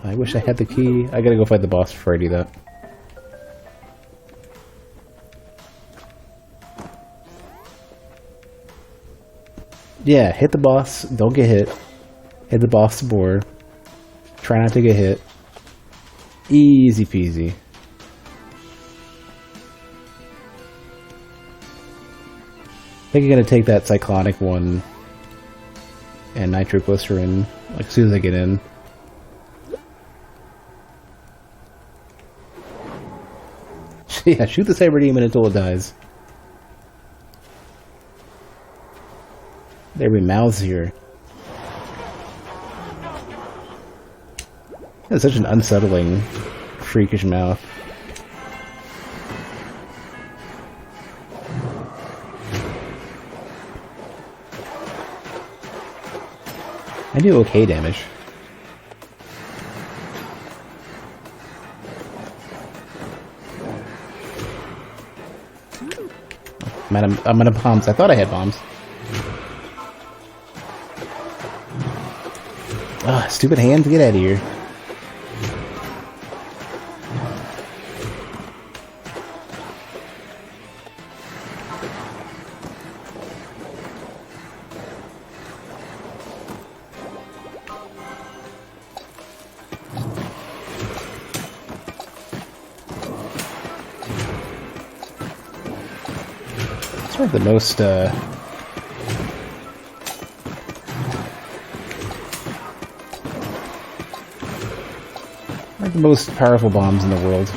I wish I had the key. I gotta go fight the boss before I do that. Yeah, hit the boss. Don't get hit. Hit the boss some more. Try not to get hit. Easy peasy. I think I'm gonna take that cyclonic one and nitroglycerin like as soon as I get in. Yeah, shoot the cyber demon until it dies. There be mouths here. That's such an unsettling, freakish mouth. I do okay damage. I'm out of bombs. I thought I had bombs. Ah, stupid hand, get out of here. Sort of the most, the most powerful bombs in the world.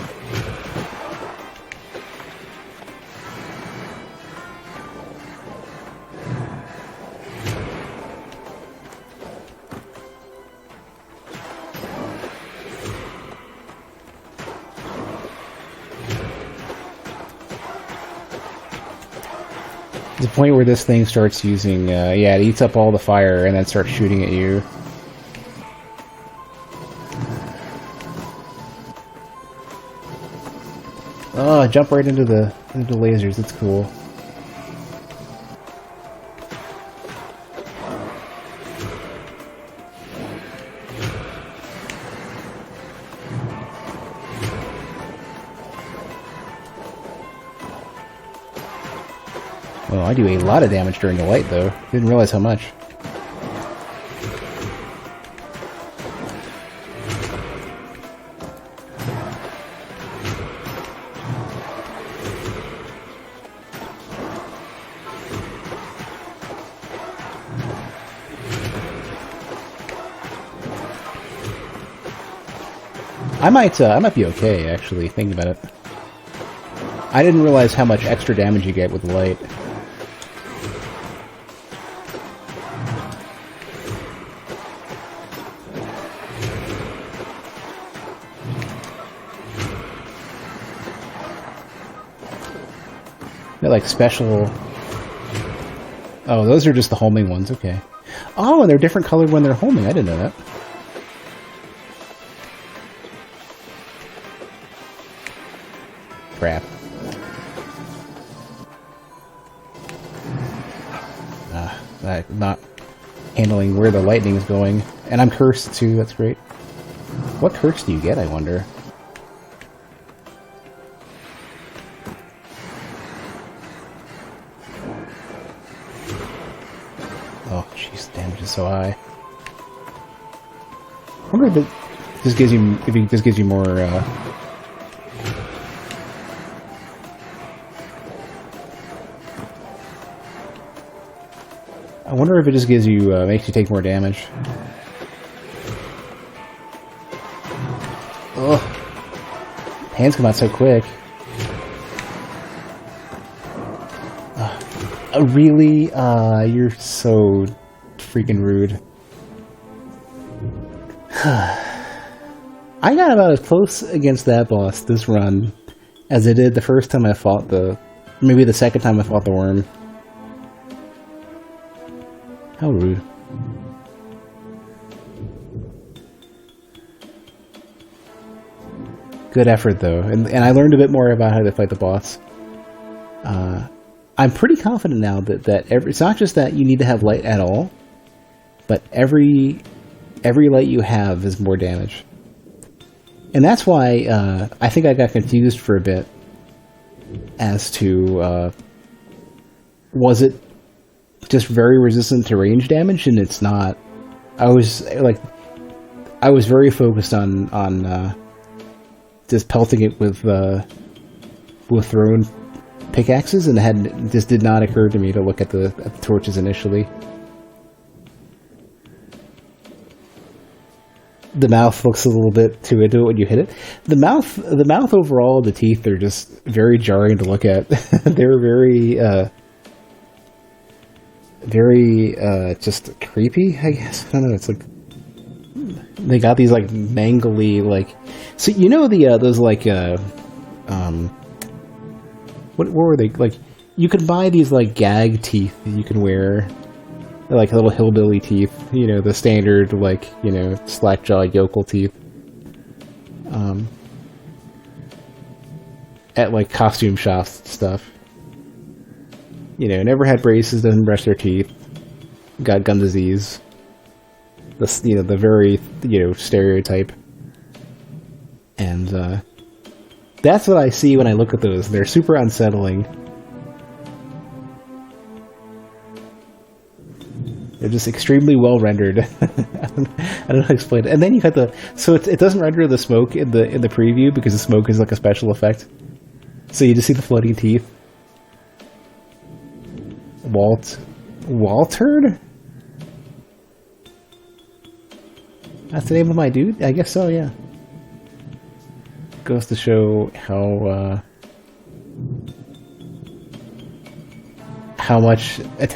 The point where this thing starts using, yeah, it eats up all the fire and then starts shooting at you. Oh, jump right into the lasers. That's cool. Oh, I do a lot of damage during the light, though. Didn't realize how much. I might be okay, actually, thinking about it. I didn't realize how much extra damage you get with the light. They're like special... Oh, those are just the homing ones, okay. Oh, and they're different colored when they're homing, I didn't know that. Crap. Not handling where the lightning is going. And I'm cursed too, that's great. What curse do you get, I wonder? Oh, jeez, the damage is so high. I wonder if this gives you, more, I wonder if it just gives you, makes you take more damage. Ugh. Hands come out so quick. Really? You're so freaking rude. I got about as close against that boss this run as I did the first time I fought maybe the second time I fought the worm. How rude. Good effort, though. And I learned a bit more about how to fight the boss. I'm pretty confident now that it's not just that you need to have light at all, but every light you have is more damage. And that's why I think I got confused for a bit as to was it just very resistant to range damage, and it's not. I was very focused on just pelting it with thrown pickaxes, and this did not occur to me to look at the torches initially. The mouth looks a little bit too into it when you hit it. The mouth overall, the teeth are just very jarring to look at. They're very just creepy, I guess. I don't know, it's like they got these like mangly, like, so you know those like what were they, like, you could buy these like gag teeth that you can wear. They're like little hillbilly teeth, you know, the standard, like, you know, slack-jawed yokel teeth. At like costume shops and stuff. You know, never had braces, doesn't brush their teeth, got gum disease. The very, stereotype. And that's what I see when I look at those. They're super unsettling. They're just extremely well rendered. I don't know how to explain it. And then you have so it doesn't render the smoke in the preview because the smoke is like a special effect. So you just see the floating teeth. Walterd? That's the name of my dude? I guess so, yeah. Goes to show how much attention